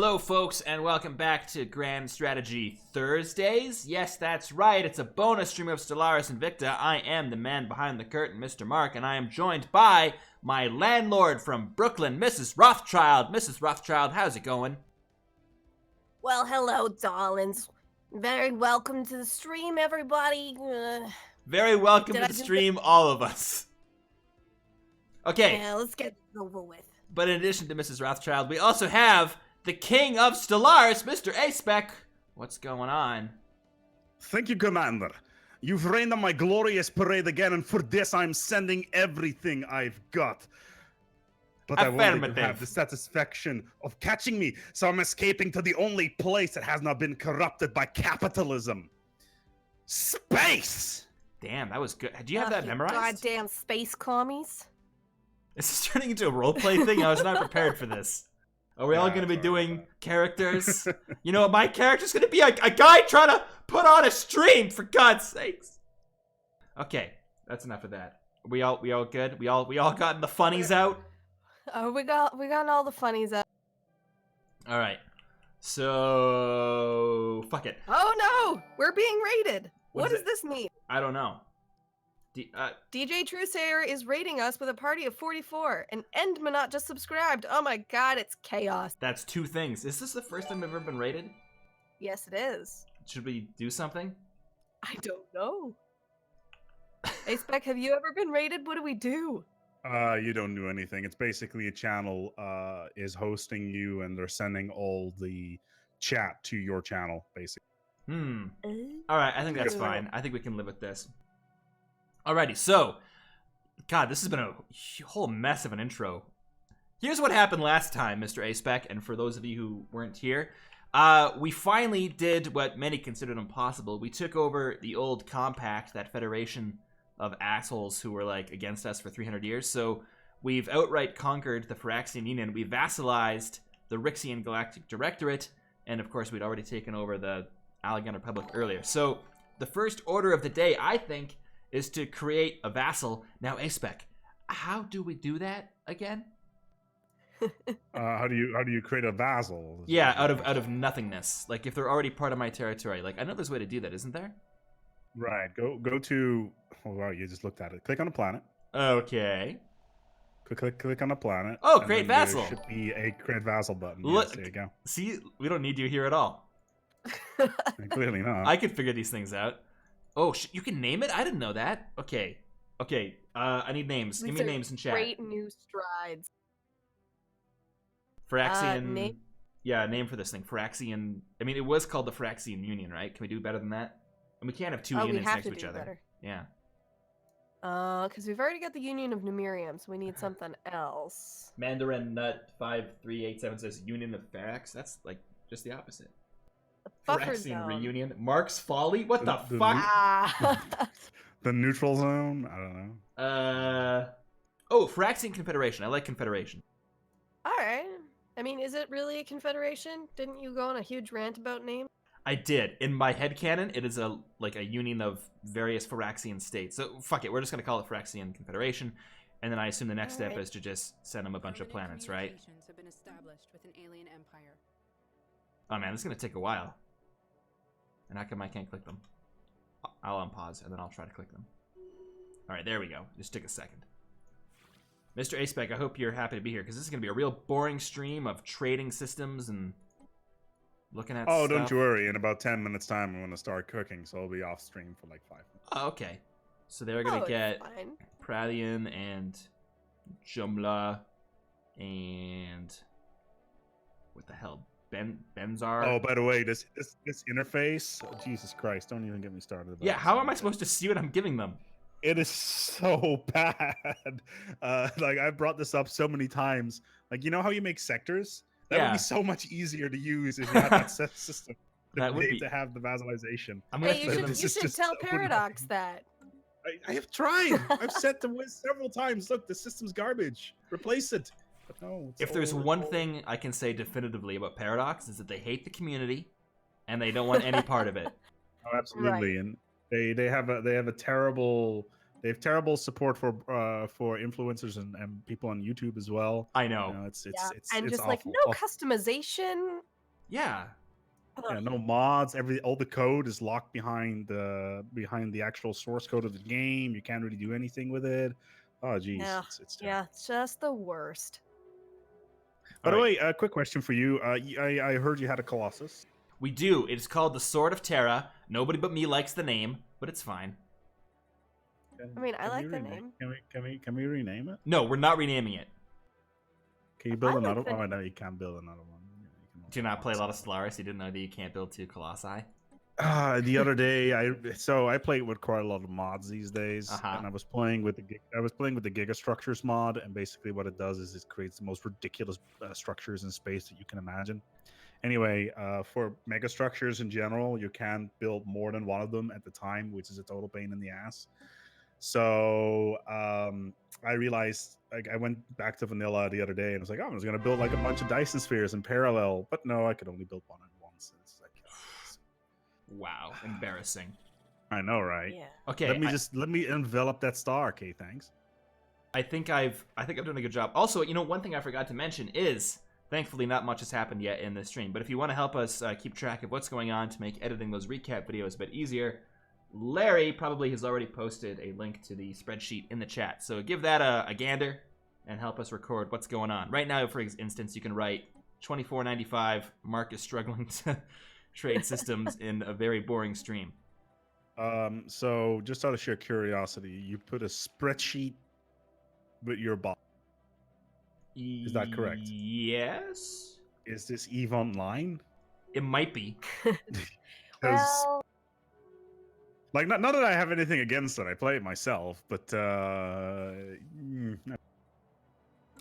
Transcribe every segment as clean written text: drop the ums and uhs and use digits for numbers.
Hello, folks, and welcome back to Grand Strategy Thursdays. Yes, that's right, it's a bonus stream of Stellaris Invicta. I am the man behind the curtain, Mr. Mark, and I am joined by my landlord from Brooklyn, Mrs. Rothschild. Mrs. Rothschild, how's it going? Well, hello, darlings. Very welcome to the stream, everybody. Very welcome to the stream, all of us. Okay. Yeah, let's get this over with. But in addition to Mrs. Rothschild, we also have the king of Stellaris, Mr. Aspec. What's going on? Thank you, Commander. You've rained on my glorious parade again, and for this I'm sending everything I've got. But I want you to have the satisfaction of catching me, so I'm escaping to the only place that has not been corrupted by capitalism. Space! Damn, that was good. Do you have that memorized? Goddamn space commies. Is this turning into a roleplay thing? I was not prepared for this. Are we all going to be doing characters? You know what? My character's going to be a guy trying to put on a stream, for God's sakes. Okay, that's enough of that. We all good? We all gotten the funnies out? Oh, we got all the funnies out. All right. So fuck it. Oh no, we're being raided. What does this mean? I don't know. DJ Truesayer is raiding us with a party of 44, and Endmanot just subscribed. Oh my god, it's chaos. That's two things. Is this the first time I've ever been raided? Yes, it is. Should we do something? I don't know. Aspec, have you ever been raided? What do we do? You don't do anything. It's basically a channel is hosting you, and they're sending all the chat to your channel, basically. All right, I think that's fine. I think we can live with this. Alrighty, so, God, this has been a whole mess of an intro. Here's what happened last time, Mr. Aspec, and for those of you who weren't here, we finally did what many considered impossible. We took over the old compact, that federation of assholes who were, like, against us for 300 years, so we've outright conquered the Phyraxian Union. We vassalized the Rixian Galactic Directorate, and of course we'd already taken over the Allegan Republic earlier. So, the first order of the day, I think, is to create a vassal. Now, Aspec, how do we do that again? How do you create a vassal? Yeah, out of nothingness. Like if they're already part of my territory. Like I know there's a way to do that, isn't there? Right. Go to. Oh wow, you just looked at it. Click on a planet. Okay. Click on a planet. Oh, create vassal. There should be a create vassal button. Look, yes, there you go. See, we don't need you here at all. Clearly not. I could figure these things out. Oh, you can name it? I didn't know that. Okay. I need names. Give me names in chat. Great new strides. Phyraxian. Name? Yeah, name for this thing. Phyraxian. I mean, it was called the Phyraxian Union, right? Can we do better than that? And we can't have two unions next to each other. Better. Yeah. Because we've already got the Union of Numerium, so we need something else. Mandarin Nut 5387 says Union of Phyrax. That's like just the opposite. Buffer Phyraxian zone. Reunion. Mark's Folly? What the fuck? The neutral zone? I don't know. Oh, Phyraxian Confederation. I like Confederation. Alright. I mean, is it really a confederation? Didn't you go on a huge rant about names? I did. In my headcanon, it is a union of various Phyraxian states. So, fuck it. We're just going to call it Phyraxian Confederation. And then I assume the next step is to just send them a bunch of planets, right? Have been established with an alien empire. Oh man, this is going to take a while. And how come I can't click them? I'll unpause, and then I'll try to click them. Alright, there we go. Just took a second. Mr. Aspec, I hope you're happy to be here, because this is going to be a real boring stream of trading systems and looking at stuff. Don't you worry. In about 10 minutes time, I'm going to start cooking, so I'll be off stream for like 5 minutes. Oh, okay. So they're going to get Pradian and Jumla and... what the hell? Benzar. Oh, by the way, this interface, oh, Jesus Christ, don't even get me started about how am I supposed to see what I'm giving them? It is so bad. Like, I've brought this up so many times. Like, you know how you make sectors? That would be so much easier to use if you had that system. That would be to have the vassalization. You should tell Paradox that. I have tried. I've said to Wiz several times, look, the system's garbage. Replace it. But no, if there's one thing I can say definitively about Paradox is that they hate the community and they don't want any part of it. Oh, absolutely. Right. And they have a terrible They have terrible support for influencers and people on YouTube as well. I know. You know, it's and it's just awful. like no customization. Yeah. Yeah, no mods. All the code is locked behind the actual source code of the game. You can't really do anything with it. Oh, geez, Yeah, it's terrible. yeah, it's just the worst. By the All way, a quick question for you. I heard you had a Colossus. We do. It's called the Sword of Terra. Nobody but me likes the name, but it's fine. I mean, I Can like we the rename- name. Can we rename it? No, we're not renaming it. Can you build I like another the- one? Oh, no, you can't build another one. Do you not play a lot of Stellaris? You didn't know that you can't build 2 Colossi? The other day, I play with quite a lot of mods these days, Uh-huh. and I was playing with the Gigastructures mod, and basically what it does is it creates the most ridiculous structures in space that you can imagine. Anyway, for megastructures in general, you can build more than one of them at the time, which is a total pain in the ass. So I realized, like, I went back to vanilla the other day and I was like, oh, I was gonna build like a bunch of Dyson spheres in parallel, but no, I could only build one at once. And it's like, Wow, embarrassing. I know, right? Yeah. Okay, Let me envelop that star. Okay, thanks. I think I'm doing a good job. Also, you know, one thing I forgot to mention is, thankfully, not much has happened yet in this stream. But if you want to help us keep track of what's going on to make editing those recap videos a bit easier, Larry probably has already posted a link to the spreadsheet in the chat. So give that a gander and help us record what's going on. Right now, for instance, you can write $24.95. Mark is struggling to trade systems in a very boring stream. So just out of sheer curiosity, you put a spreadsheet with your bot. Is that correct? Yes. Is this EVE Online? It might be. Well, Like, not that I have anything against it. I play it myself, but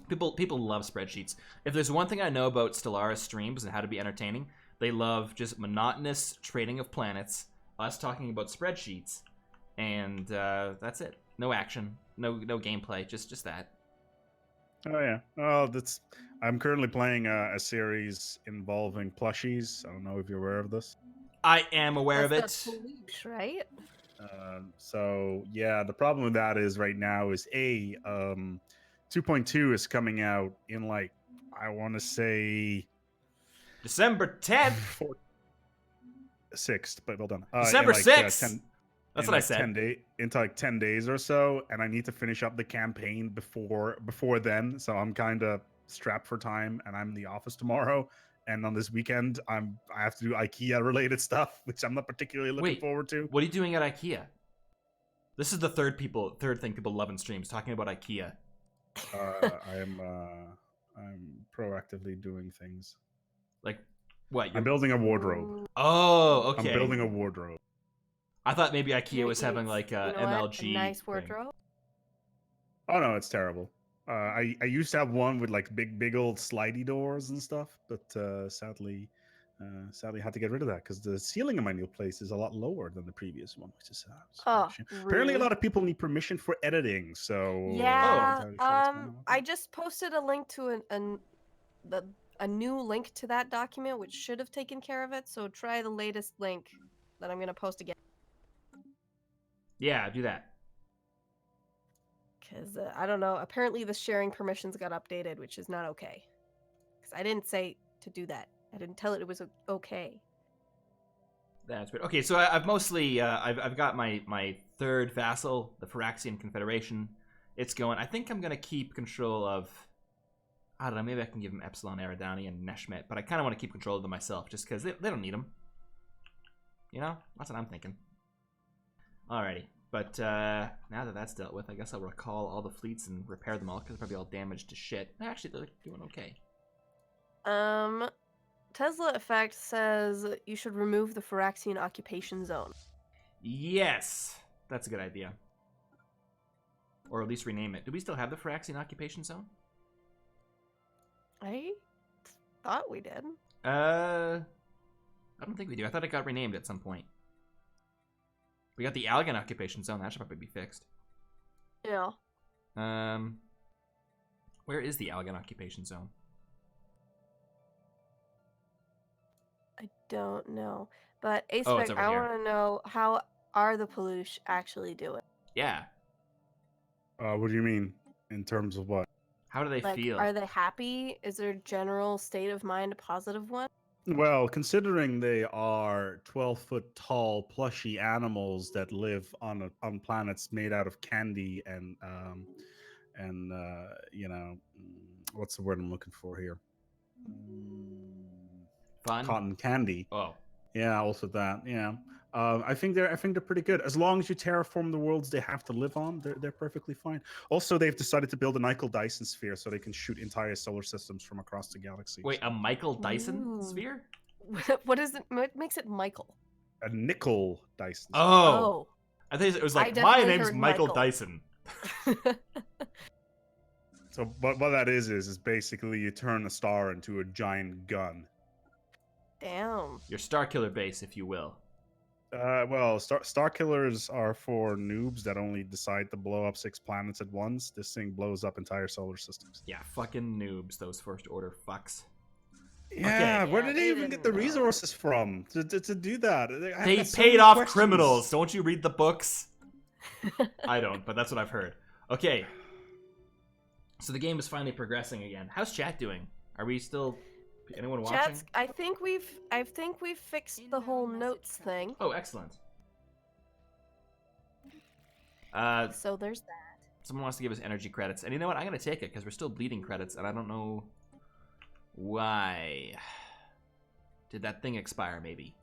People love spreadsheets. If there's one thing I know about Stellaris streams and how to be entertaining, they love just monotonous trading of planets, us talking about spreadsheets, and that's it. No action, no gameplay, just that. Oh yeah. Oh, I'm currently playing a series involving plushies. I don't know if you're aware of this. I am aware of it. that's the Leash, right? So yeah, the problem with that is right now is 2.2 is coming out in, like, I want to say December 10th. 6th, but hold on. December 6th. That's what I like said. Into like 10 days or so, and I need to finish up the campaign before then. So I'm kind of strapped for time, and I'm in the office tomorrow. And on this weekend, I have to do IKEA related stuff, which I'm not particularly looking forward to. What are you doing at IKEA? This is the third thing people love in streams, talking about IKEA. I'm proactively doing things. Like what? I'm building a wardrobe. Oh, okay. I'm building a wardrobe. I thought maybe IKEA was having like a MLG. A nice thing. wardrobe. Oh no, it's terrible. I used to have one with like big old slidey doors and stuff, but sadly had to get rid of that because the ceiling in my new place is a lot lower than the previous one, which is apparently a lot of people need permission for editing. So yeah, I just posted a link to a new link to that document, which should have taken care of it. So try the latest link that I'm gonna post again. Yeah, do that. Because I don't know. Apparently, the sharing permissions got updated, which is not okay. Because I didn't say to do that. I didn't tell it was okay. That's weird. Okay, so I've mostly I've got my third vassal, the Phyraxian Confederation. It's going. I think I'm gonna keep control of. I don't know. Maybe I can give them Epsilon Eridani and Neshmet, but I kind of want to keep control of them myself, just because they don't need them. You know, that's what I'm thinking. Alrighty. But now that that's dealt with, I guess I'll recall all the fleets and repair them all, because they're probably all damaged to shit. Actually, they're doing okay. Tesla Effect says you should remove the Phyraxian occupation zone. Yes! That's a good idea. Or at least rename it. Do we still have the Phyraxian occupation zone? I thought we did. I don't think we do. I thought it got renamed at some point. We got the Algan occupation zone. That should probably be fixed. Yeah. Where is the Algan occupation zone? I don't know. But Aspec, it's over I here. want to know, how are the Peluche actually doing? Yeah. What do you mean? In terms of what? How do they Like, feel? are they happy? Is their general state of mind a positive one? Well, considering they are 12-foot tall, plushy animals that live on planets made out of candy and what's the word I'm looking for here? Fun? Cotton candy. Oh. Yeah, also that. Yeah. I think they're pretty good. As long as you terraform the worlds they have to live on, they're perfectly fine. Also, they've decided to build a Dyson Sphere so they can shoot entire solar systems from across the galaxy. Wait, a Michael Dyson Ooh. sphere? What is it? What makes it Michael? A nickel Dyson. Oh. I think it was I like, my definitely name's heard Michael Michael. Dyson. So what that is basically you turn a star into a giant gun. Damn. Your Starkiller base, if you will. Well, star killers are for noobs that only decide to blow up 6 planets at once. This thing blows up entire solar systems. Yeah, fucking noobs, those first order fucks. Yeah, Okay. where Yeah, did they they even get the didn't know. resources from to do that? I They got so paid many off questions. criminals. Don't you read the books? I don't, but that's what I've heard. Okay. So the game is finally progressing again. How's chat doing? Are we still... Anyone watching? Chats, I think we've fixed the whole notes thing. Oh, excellent. So there's that. Someone wants to give us energy credits. And you know what? I'm going to take it because we're still bleeding credits, and I don't know why. Did that thing expire, maybe?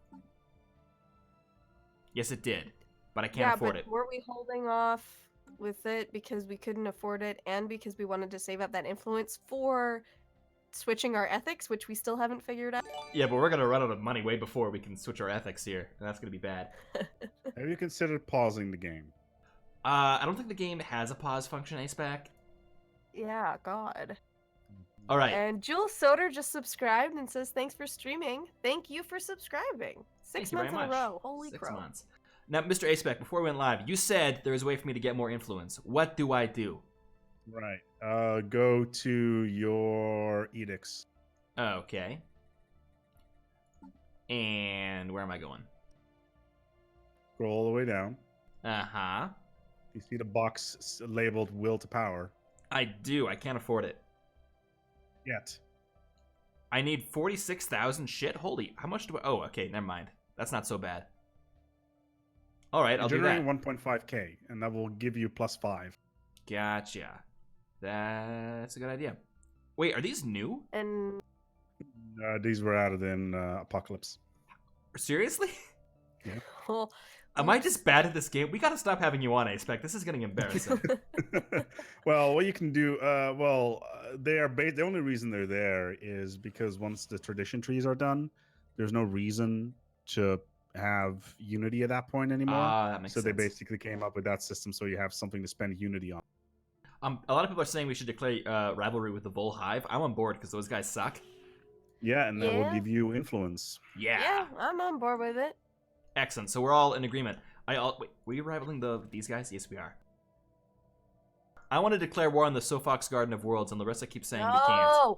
Yes, it did. But I can't afford it. Were we holding off with it because we couldn't afford it and because we wanted to save up that influence for switching our ethics, which we still haven't figured out? Yeah, but we're going to run out of money way before we can switch our ethics here, and that's going to be bad. Have you considered pausing the game? I don't think the game has a pause function, Aspec. Yeah, God. All right. And Jules Soder just subscribed and says, thanks for streaming. Thank you for subscribing. Thank 6 you very months in a much. row. Holy 6 crow. months. Now, Mr. Aspec, before we went live, you said there is a way for me to get more influence. What do I do? Right. Go to your edicts. Okay. And where am I going? Scroll all the way down. Uh-huh. You see the box labeled "Will to Power." I do. I can't afford it. Yet. I need 46,000 shit? Holy, how much do I... Oh, okay, never mind. That's not so bad. All right, I'll do that. Generating 1.5k, and that will give you +5. Gotcha. That's a good idea. Wait, are these new? And These were added in Apocalypse. Seriously? well, Am I just bad at this game? We gotta stop having you on, Aspec. This is getting embarrassing. Well, what you can do, they are the only reason they're there is because once the tradition trees are done, there's no reason to have Unity at that point anymore. That makes so sense. they basically came up with that system so you have something to spend Unity on. A lot of people are saying we should declare rivalry with the Vol Hive. I'm on board because those guys suck. Yeah, and that will Yeah. give you influence. yeah, I'm on board with it. Excellent. So we're all in agreement. Wait, were you rivaling these guys? Yes, we are. I want to declare war on the Sofox Garden of Worlds, and Larissa keeps saying we can't.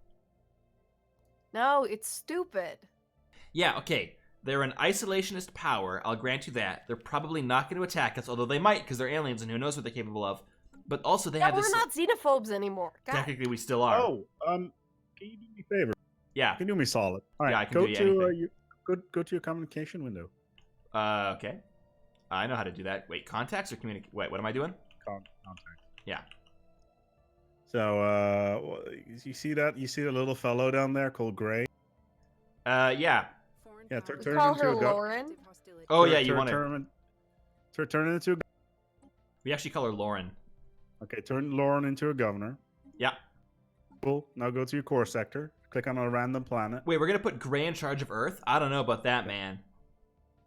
No, it's stupid. Yeah, okay. They're an isolationist power. I'll grant you that. They're probably not going to attack us, although they might because they're aliens and who knows what they're capable of. But also they have We're this... not xenophobes anymore. God. Technically, we still are. Oh, can you do me a favor? Yeah. You can do me solid. All right, Yeah, I can go do you to anything. go to your communication window. Okay. I know how to do that. Wait, contacts or communicate? Wait, what am I doing? Contact. Yeah. So, you see that? You see the little fellow down there called Gray? Yeah. Yeah, We turn call into her a go- Lauren. Oh, yeah, you want to... turn it into a... We actually call her Lauren. Okay, turn Lauren into a governor. Yeah. Cool. Now go to your core sector. Click on a random planet. Wait, we're going to put Gray in charge of Earth? I don't know about that, man.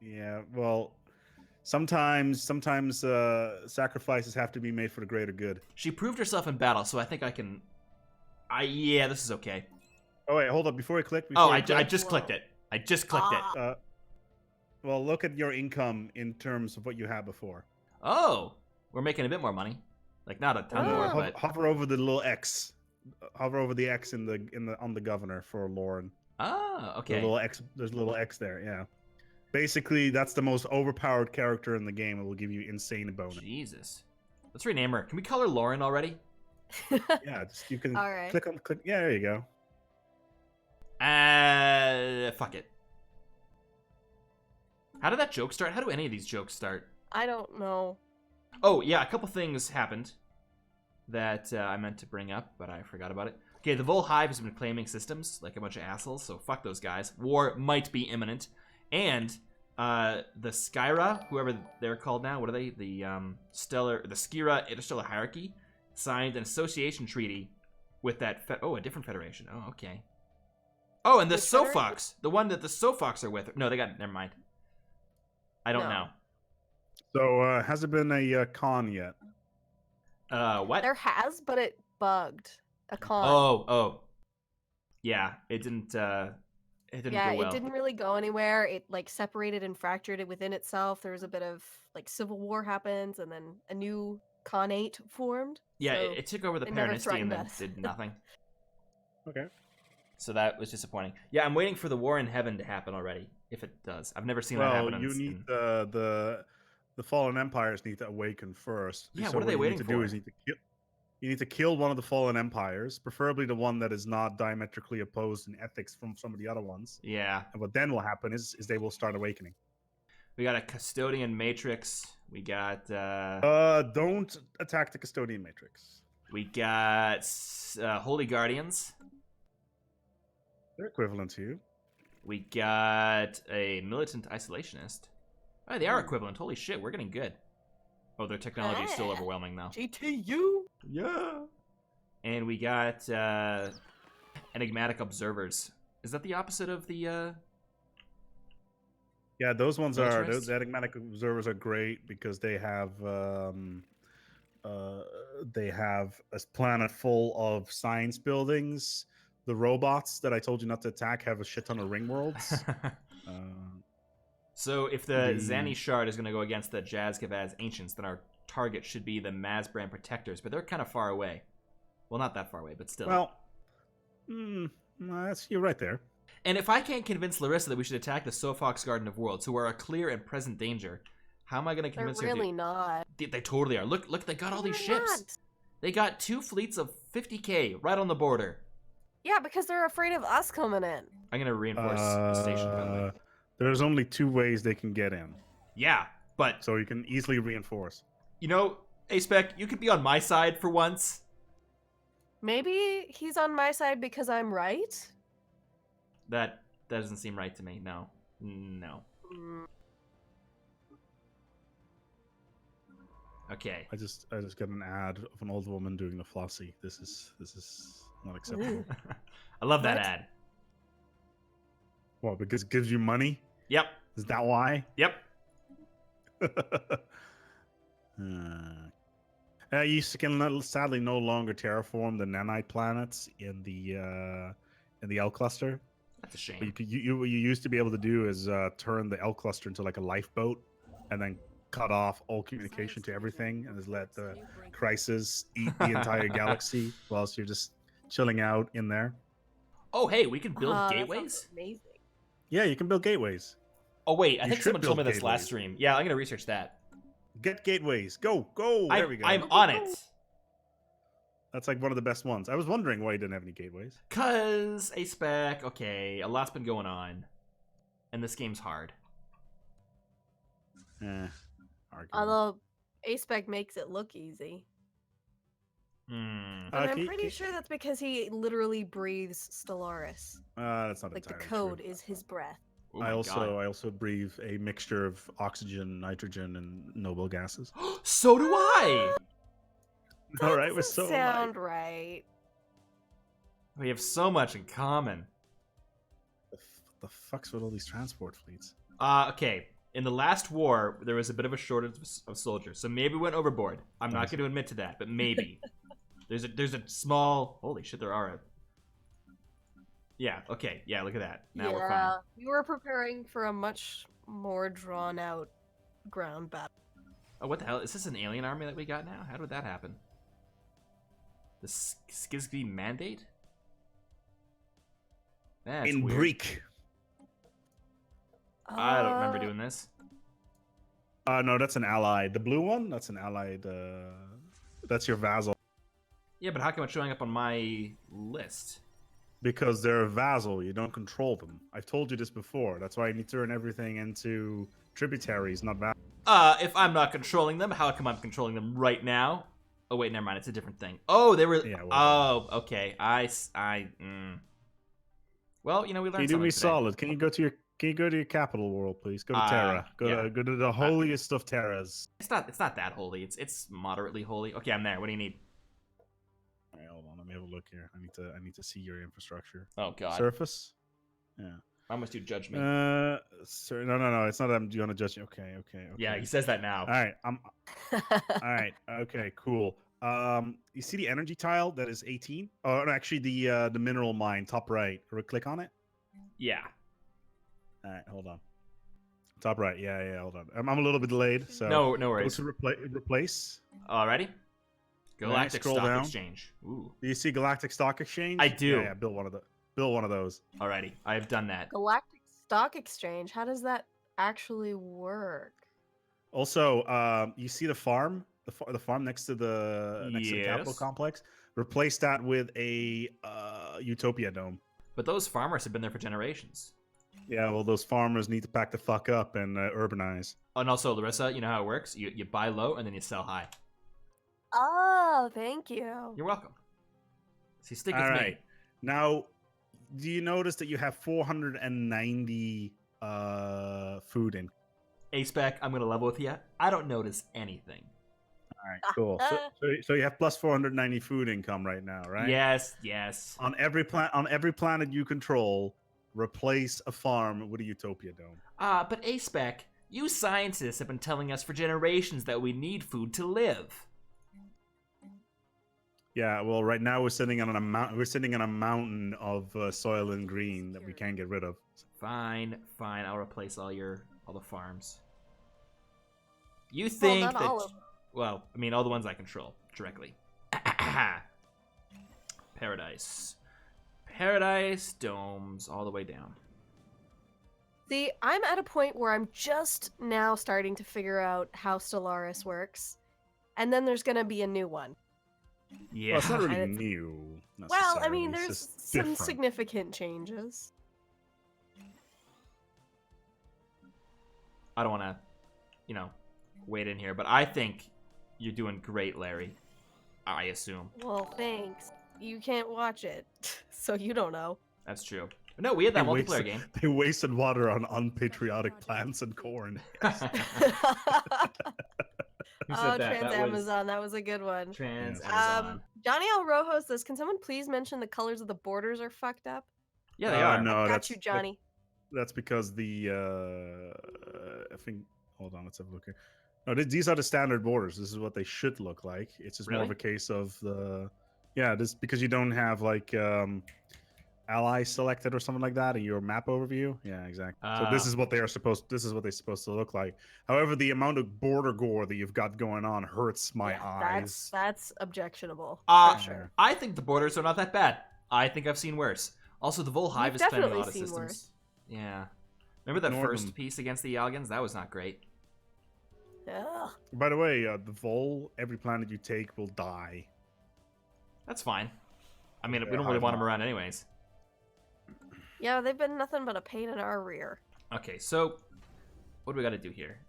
Yeah, well, sometimes sacrifices have to be made for the greater good. She proved herself in battle, so I think I can... Yeah, this is okay. Oh, wait, hold up. Before you click... I just clicked it. I just clicked it. Well, look at your income in terms of what you had before. Oh, we're making a bit more money. Like, not a ton more, but... Hover over the little X. Hover over the X on the governor for Lauren. Oh, okay. There's a little X there, yeah. Basically, that's the most overpowered character in the game. It will give you insane bonus. Jesus. Let's rename her. Can we call her Lauren already? Yeah, just you can All right. click. Yeah, there you go. Fuck it. How did that joke start? How do any of these jokes start? I don't know. Oh, yeah, a couple things happened that I meant to bring up, but I forgot about it. Okay, the Vol Hive has been claiming systems like a bunch of assholes, so fuck those guys. War might be imminent. And the Skyra, whoever they're called now, what are they? The Skira Interstellar Hierarchy signed an association treaty with that. A different federation. Oh, okay. Oh, and the Which Sofox, federation? the one that the Sofox are with. No, they got. Never mind. I don't know. So has it been a con yet? What? There has, but it bugged. A con. Oh. Yeah, it didn't. It didn't Yeah, go well. it didn't really go anywhere. It like separated and fractured it within itself. There was a bit of like civil war happens, and then a new Khanate formed. Yeah, so it took over the it never Paranesti and threatened then us. did nothing. Okay. So that was disappointing. Yeah, I'm waiting for the War in Heaven to happen already. If it does, I've never seen that happen. Well, you need the fallen empires need to awaken first. Yeah, So what are they waiting you need to for? do is you need to kill one of the fallen empires, preferably the one that is not diametrically opposed in ethics from some of the other ones. Yeah, And what then will happen is they will start awakening. we got a Custodian Matrix. We got Don't attack the custodian matrix. Holy Guardians. They're equivalent to you. We got a Militant Isolationist. Oh, they are equivalent. Holy shit, we're getting good. Oh, their technology is still Ah. overwhelming though. GTU. Yeah. And we got Enigmatic Observers. Is that the opposite of the Yeah, those ones are Militarists? those enigmatic observers are great because they have a planet full of science buildings. The robots that I told you not to attack have a shit ton of ring worlds. So if the Zani Shard is going to go against the Jazgavaz Ancients, then our target should be the Mazbran Protectors, but they're kind of far away. Well, not that far away, but still. Well, you're right there. And if I can't convince Larissa that we should attack the Sofox Garden of Worlds, who are a clear and present danger, how am I going to They're convince her? really not. They totally are. Look, they got all these They're ships. not. They got 2 fleets of 50k right on the border. Yeah, because they're afraid of us coming in. I'm going to reinforce the station, by the way. There's only 2 ways they can get in, Yeah, but, so you can easily reinforce. you know, Aspec, you could be on my side for once. Maybe he's on my side because I'm right. That doesn't seem right to me. No. No. Mm, Okay. I just got an ad of an old woman doing the flossy. This is not acceptable. I love that What? ad. Well, because it gives you money. Yep. Is that why? Yep. You can sadly no longer terraform the nanite planets in the L cluster. That's a What shame. you used to be able to do is turn the L cluster into like a lifeboat, and then cut off all communication to everything, and just let the crisis eat the entire galaxy whilst you're just chilling out in there. Oh, hey, we can build that gateways? sounds amazing. Yeah, you can build gateways. Oh, wait, I You think should someone told me build this last gateways. stream. Yeah, I'm going to research that. Get gateways. Go. There we go. I'm on it. That's like one of the best ones. I was wondering why you didn't have any gateways. Because a spec, okay, a lot's been going on. And this game's hard. Argument. Although Aspec makes it look easy. Hmm. And I'm Okay, pretty sure that's because he literally breathes Stellaris. That's not Like the entirely code true. is his breath. Oh my God. I also breathe a mixture of oxygen, nitrogen, and noble gases. So do I! All right, we're Doesn't so sound right. We have so much in common. What the fuck's with all these transport fleets? Okay. In the last war, there was a bit of a shortage of soldiers, so maybe we went overboard. I'm not Nice. going to admit to that, but maybe. There's a small... Holy shit, there are... Yeah, okay. Yeah, look at that. Now we're fine. We were preparing for a much more drawn out ground battle. Oh, what the hell? Is this an alien army that we got now? How did that happen? The Skizby Mandate? That's In weird. Greek. I don't remember doing this. No, that's an allied. The blue one, that's an allied That's your vassal. Yeah, but how come it's showing up on my list? Because they're a vassal, you don't control them. I've told you this before. That's why you need to turn everything into tributaries, not vassals. If I'm not controlling them, how come I'm controlling them right now? Oh wait, never mind. It's a different thing. Oh, they were. Yeah, well, okay. Well, you know, we learned Can you do something me today. solid? Can you go to your capital world, please? Go to Terra. Yeah. Go to the holiest of Terras. It's not that holy. It's moderately holy. Okay, I'm there. What do you need? All right, hold on. Let me have a look here. I need to see your infrastructure. Oh God. Surface. Yeah. Why must you judge me? No. It's not that I'm gonna judge you. Okay. Yeah, he says that now. All right. All right. Okay. Cool. You see the energy tile that is 18? Oh, no, actually the mineral mine, top right. Click on it. Yeah. All right. Hold on. Top right. Yeah. Hold on. I'm a little bit delayed. So No go worries. to replace. Alrighty. Galactic scroll Stock down. Exchange. Ooh. Do you see Galactic Stock Exchange? I do. Yeah. Build one of those. Alrighty. I have done that. Galactic Stock Exchange. How does that actually work? Also, you see the farm, the farm next to the capital Yes. complex. Replace that with a Utopia dome. But those farmers have been there for generations. Yeah, well, those farmers need to pack the fuck up and urbanize. And also, Larissa, you know how it works? You buy low and then you sell high. Oh, thank you. You're welcome. See, stick with All me. right. Now, do you notice that you have 490 food in? Aspec, I'm going to level with you. I don't notice anything. All right, cool. So you have plus 490 food income right now, right? Yes. On every planet you control, replace a farm with a Utopia dome. But Aspec, you scientists have been telling us for generations that we need food to live. Yeah, well, right now we're sitting on a mountain. We're sitting on a mountain of soil and green that we can't get rid of. Fine. I'll replace all the farms. You think not that? all of them. Well, I mean, all the ones I control directly. Paradise domes all the way down. See, I'm at a point where I'm just now starting to figure out how Stellaris works, and then there's gonna be a new one. Yeah. Well, it's not really And new. Well, I necessarily, mean, it's there's just some different. significant changes. I don't want to, wait in here, but I think you're doing great, Larry. I assume. Well, thanks. You can't watch it, so you don't know. That's true. No, we had that They multiplayer wasted- game. They wasted water on unpatriotic plants and corn. Who Oh, Trans Amazon, that was a good one. Trans Yeah. Amazon. Johnny L. Rojo says, "Can someone please mention the colors of the borders are fucked up?" Yeah, they are. No, Got that's you, Johnny. That's because the I think. Hold on, let's have a look here. No, these are the standard borders. This is what they should look like. It's just more of Really? a case of the. Yeah, this because you don't have like allies selected or something like that in your map overview. Yeah, exactly. So this is what they are supposed. This is what they're supposed to look like. However, the amount of border gore that you've got going on hurts my Yeah, eyes. That's objectionable. Uh, for sure. I think the borders are not that bad. I think I've seen worse. Also, the Vol Hive You've is planning a definitely lot of seen systems. worse. Yeah. Remember that Ignore first them. piece against the Yalgans? That was not great. Ugh. By the way, the Vol, every planet you take will die. That's fine. I mean, Yeah, we don't really Hive want them not. around anyways. Yeah, they've been nothing but a pain in our rear. Okay, so what do we got to do here?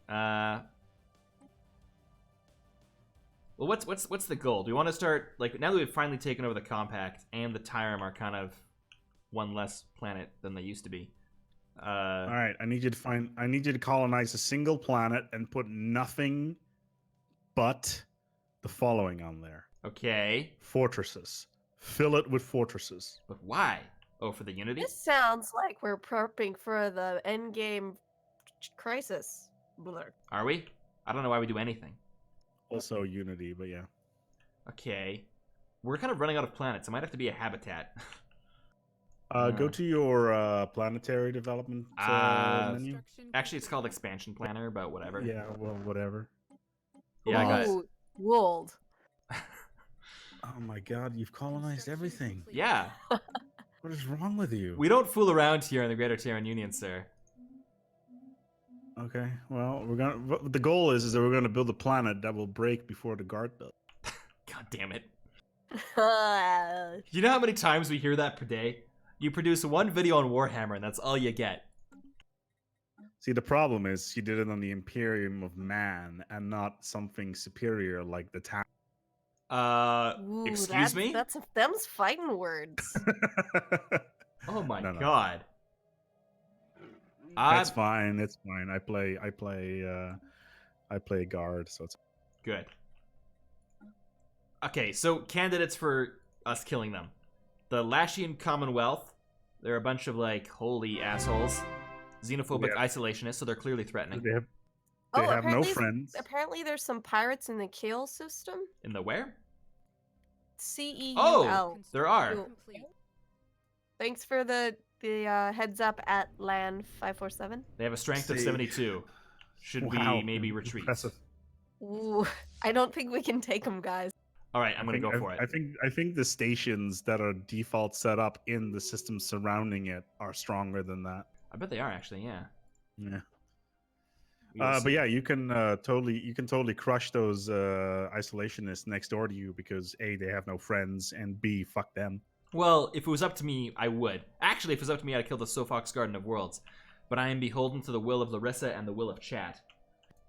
Well, what's the goal? Do we want to start like now that we've finally taken over the compact and the Tyrem are kind of one less planet than they used to be? All right, I need you to colonize a single planet and put nothing but the following on there. Okay, Fortresses. Fill it with fortresses. but why? Oh, for the Unity? This sounds like we're prepping for the Endgame crisis. Blur. Are we? I don't know why we do anything. Also Unity, but yeah. Okay, we're kind of running out of planets. It might have to be a habitat. Go to your planetary development menu. Actually, it's called Expansion Planner, but whatever. Yeah, well, whatever. Yeah, I got it. Ooh, Wold. Oh my god, you've colonized everything. Yeah, What is wrong with you? we don't fool around here in the Greater Terran Union, sir. Okay, well, the goal is that we're gonna build a planet that will break before the guard build. God God damn it. You know how many times we hear that per day? You produce one video on Warhammer and that's all you get. See, the problem is you did it on the Imperium of Man and not something superior like the town. Ooh, Excuse me? Them's fighting words. Oh my No. god. That's fine. It's fine. I play a guard, so it's good. Okay, so candidates for us killing them. The Lashian Commonwealth. They're a bunch of like holy assholes. Xenophobic isolationists, so they're clearly threatening. They have no friends. Apparently there's some pirates in the Kale system. In the where? CEUL. Oh, there are. Complete. Thanks for the heads up at LAN 547. They have a strength of 72. Should we maybe retreat? Impressive. Ooh, I don't think we can take them, guys. All right, I'm gonna go for it. I think the stations that are default set up in the system surrounding it are stronger than that. I bet they are actually. Yeah. Yeah. We will see. But yeah, you can totally crush those isolationists next door to you because A, they have no friends, and B, fuck them. Well, if it was up to me, I would. Actually, if it was up to me, I'd kill the Sophox Garden of Worlds. But I am beholden to the will of Larissa and the will of chat.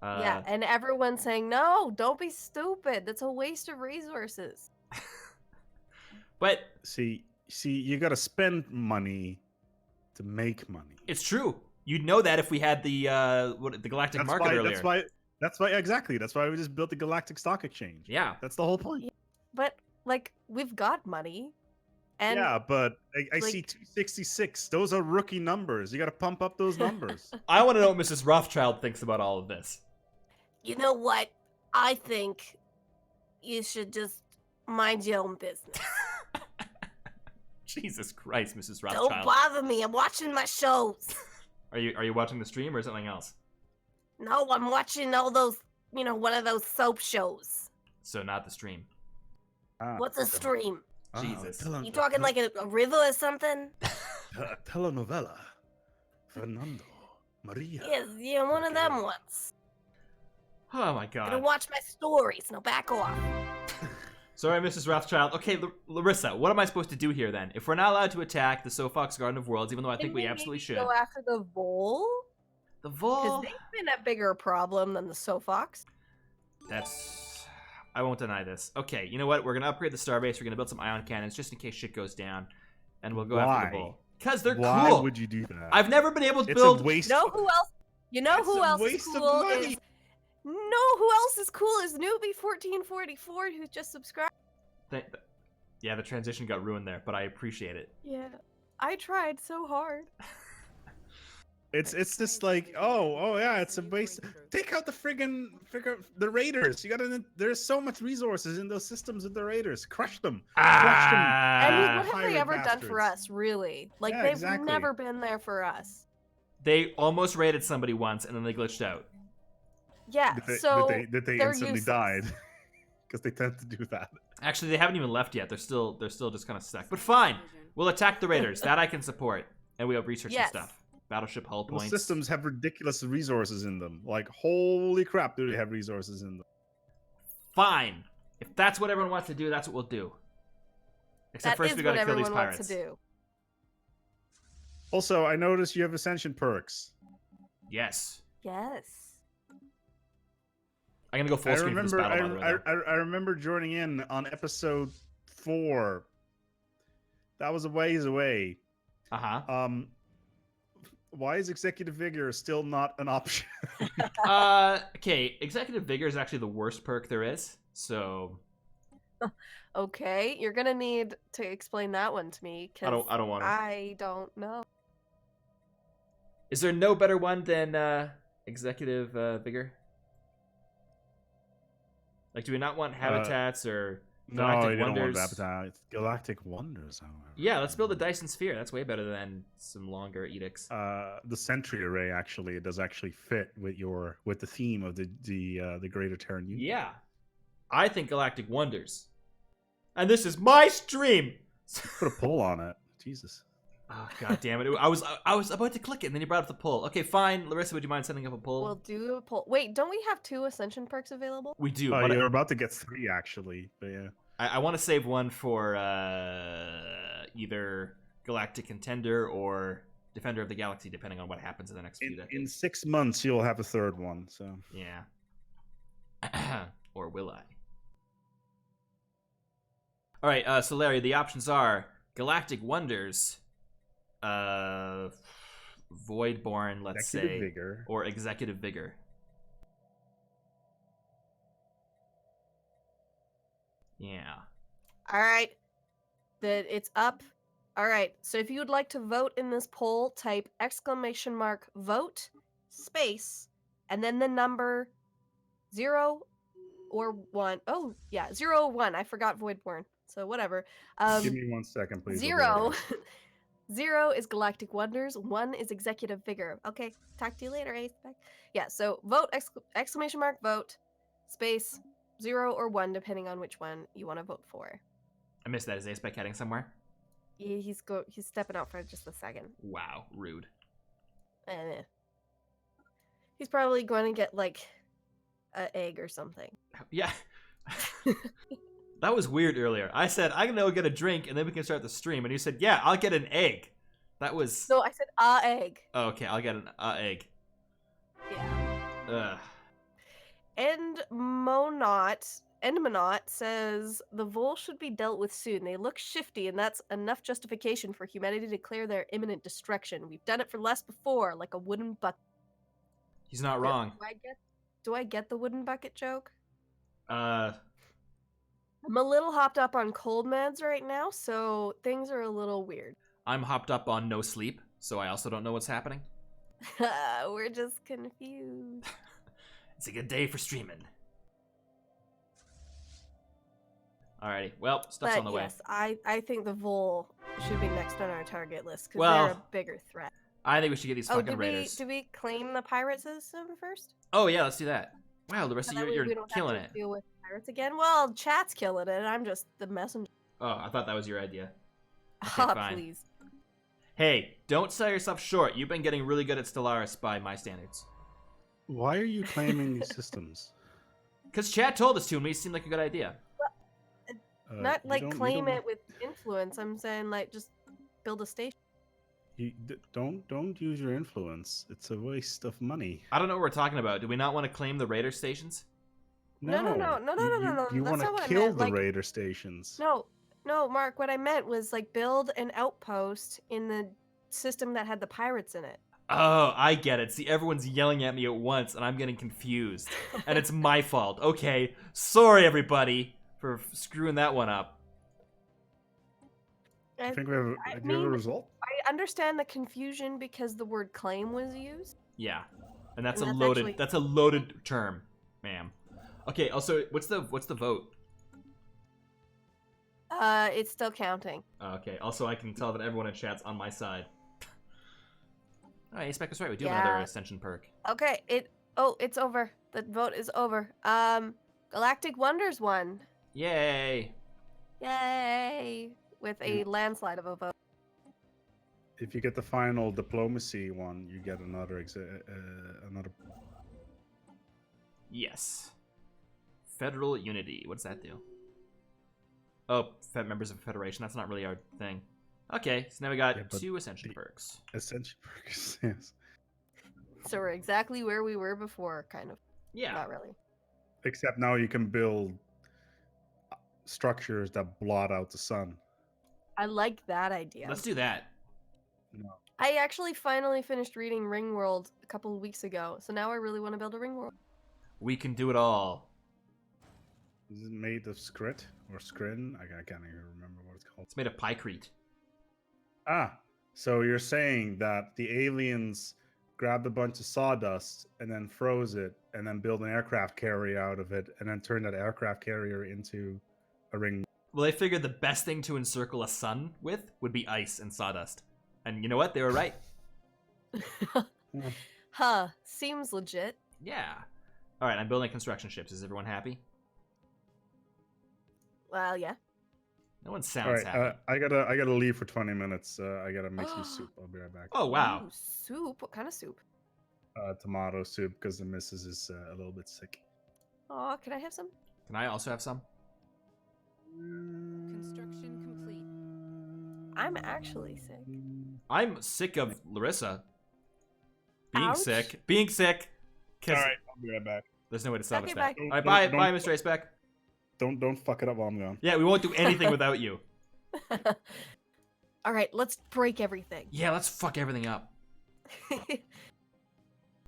Yeah, and everyone's saying, no, don't be stupid. That's a waste of resources. But see, you gotta spend money to make money. it's true. You'd know that if we had the galactic market earlier. That's why exactly. That's why we just built the Galactic Stock Exchange. Yeah. That's the whole point. But, like, we've got money. And yeah, but I see 266. Those are rookie numbers. You got to pump up those numbers. I want to know what Mrs. Rothschild thinks about all of this. you know what? I think you should just mind your own business. Jesus Christ, Mrs. Rothschild. Don't bother me. I'm watching my shows. Are you watching the stream or something else? No, I'm watching all those, one of those soap shows. So not the stream. What's a stream? Jesus. You talking like a river or something? A telenovela. Fernando. Maria. Yes, yeah, one of them ones. Oh my I'm gonna god. watch my stories. Now back off. Sorry, Mrs. Rothschild. Okay, Larissa, what am I supposed to do here then? If we're not allowed to attack the Sophox Garden of Worlds, even though I think we absolutely should. Go after the Vole? The Because Vol. they've been a bigger problem than the Sophox. I won't deny this. Okay, you know what? We're gonna upgrade the starbase. We're gonna build some ion cannons just in case shit goes down, and we'll go after the Bull. Because they're cool. Why would you do that? I've never been able to It's build. a waste. You know who else? You know It's who a else is waste of cool? money. Who else is cool is Newbie1444 who just subscribed. Yeah, the transition got ruined there, but I appreciate it. Yeah, I tried so hard. It's just like, oh yeah, it's a waste. Take out the raiders. There's so much resources in those systems of the raiders. Crush them. Crush them. I mean, what have Pirate they ever done for bastards. us, really? Like, Yeah, they've exactly. never been there for us. They almost raided somebody once, and then they glitched out. Yeah, That they, so that they they're instantly useless. died because they tend to do that. Actually, they haven't even left yet. They're still just kind of stuck. But fine, we'll attack the raiders. That I can support, and we have research Yes. and stuff. Battleship hull Those points. systems have ridiculous resources in them. Like, holy crap, do they have resources in them? Fine. If that's what everyone wants to do, that's what we'll do. Except That first is we what gotta kill these everyone pirates. wants to do. Also, I noticed you have Ascension perks. Yes. Yes. I'm gonna go full I screen for this remember, battle, by the way, though. I remember joining in on episode 4. That was a ways away. Uh-huh. Why is executive vigor still not an option? Okay, Executive Vigor is actually the worst perk there is, so Okay, you're gonna need to explain that one to me, I because don't want to. I don't know. Is there no better one than Executive Vigor? Like, do we not want habitats or No, galactic you don't want wonders? Habitat. It's Galactic Wonders, however. Yeah, let's build a Dyson Sphere. That's way better than some longer edicts. The Sentry Array actually, it does actually fit with the theme of the Greater Terran Union. Yeah, I think Galactic Wonders. And this is my stream. Put a poll on it. Jesus. Oh god damn it! I was about to click it, and then you brought up the poll. Okay, fine. Larissa, would you mind setting up a poll? We'll do a poll. Wait, don't we have 2 Ascension perks available? We do. Oh, but you're about to get 3 actually, but yeah. I want to save one for either Galactic Contender or Defender of the Galaxy, depending on what happens in the next few decades. In 6 months, you'll have a third one. So Yeah. Or will I? All right, so Larry, the options are Galactic Wonders, Voidborn, let's Executive say, Vigor. or Executive Vigor. Yeah. All right. It's up. All right. So if you would like to vote in this poll, type !vote space and then the number 0 or 1. Oh, yeah, 0 or 1. I forgot Voidborn. So whatever. Give me 1 second, please. 0 0 is Galactic Wonders, 1 is Executive Vigor. Okay, talk to you later, Aspec. Yeah, so vote !vote space 0 or 1 depending on which one you want to vote for. I missed that. Is Aspec heading somewhere? He's stepping out for just a second. Wow, rude. He's probably going to get like an egg or something. Yeah. That was weird earlier. I said, I'm going to go get a drink and then we can start the stream. And you said, yeah, I'll get an egg. That was... No, I said egg. Oh, okay, I'll get an egg. Yeah. Ugh. Endmonot says the Vol should be dealt with soon. They look shifty, and that's enough justification for humanity to declare their imminent destruction. We've done it for less before, like a wooden bucket. He's not wrong. Do I get the wooden bucket joke? Uh... I'm a little hopped up on cold meds right now, so things are a little weird. I'm hopped up on no sleep, so I also don't know what's happening. We're just confused. It's a good day for streaming. Alrighty, well, stuff's on the way. Yes, I think the Vol should be next on our target list because Well, they're a bigger threat. I think we should get these fucking raiders. Did we claim the pirate system first? Oh yeah, let's do that. Wow, the rest So of that way you're we don't killing have to it. deal with pirates again. Well, chat's killing it. I'm just the messenger. Oh, I thought that was your idea. Okay, Ah, fine. please. Hey, don't sell yourself short. You've been getting really good at Stellaris by my standards. Why are you claiming these systems? Because Chad told us to, and we seemed like a good idea. Not like claim it with influence. I'm saying like just build a station. Don't use your influence. It's a waste of money. I don't know what we're talking about. Do we not want to claim the raider stations? No. You That's want not what to I kill meant, the like- raider stations. No, Mark. What I meant was like build an outpost in the system that had the pirates in it. Oh, I get it. See, everyone's yelling at me at once, and I'm getting confused. And it's my fault. Okay, sorry everybody for screwing that one up. I think we have. Do you have a result? I understand the confusion because the word claim was used. Yeah, and that's And a that's loaded. actually- That's a loaded term, ma'am. Okay. Also, what's the vote? It's still counting. Okay. Also, I can tell that everyone in chat's on my side. All right, Aspec is right. We do have Yeah. another Ascension perk. Okay, it's over. The vote is over. Galactic Wonders won. Yay! Yay! With a landslide of a vote. If you get the final diplomacy one, you get another another. Yes. Federal Unity. What does that do? Oh, members of a federation. That's not really our thing. Okay, so now we got Yeah, but 2 Ascension perks. Ascension perks. Yes. So we're exactly where we were before, kind of. Yeah. Not really. Except now you can build structures that blot out the sun. I like that idea. Let's do that. No. I actually finally finished reading Ringworld a couple of weeks ago, so now I really want to build a Ringworld. We can do it all. Is it made of scrit or scrin? I can't even remember what it's called. It's made of pycrete. Ah, so you're saying that the aliens grabbed a bunch of sawdust and then froze it and then built an aircraft carrier out of it and then turned that aircraft carrier into a ring. Well, they figured the best thing to encircle a sun with would be ice and sawdust. And you know what? They were right. Huh. Seems legit. Yeah. All right, I'm building construction ships. Is everyone happy? Well, yeah. No one All sounds right, happy. I gotta leave for 20 minutes. I gotta make some soup. I'll be right back. Oh, wow. Ooh, soup? What kind of soup? Tomato soup because the missus is a little bit sick. Oh, can I have some? Can I also have some? Construction complete. I'm actually sick. I'm sick of Larissa being Ouch. sick. Being sick. All right, I'll be right back. There's no way to salvage Okay, that. bye. All right, bye, bye, Mr. Aspec. Don't fuck it up while I'm gone. Yeah, we won't do anything without you. All right, let's break everything. Yeah, let's fuck everything up.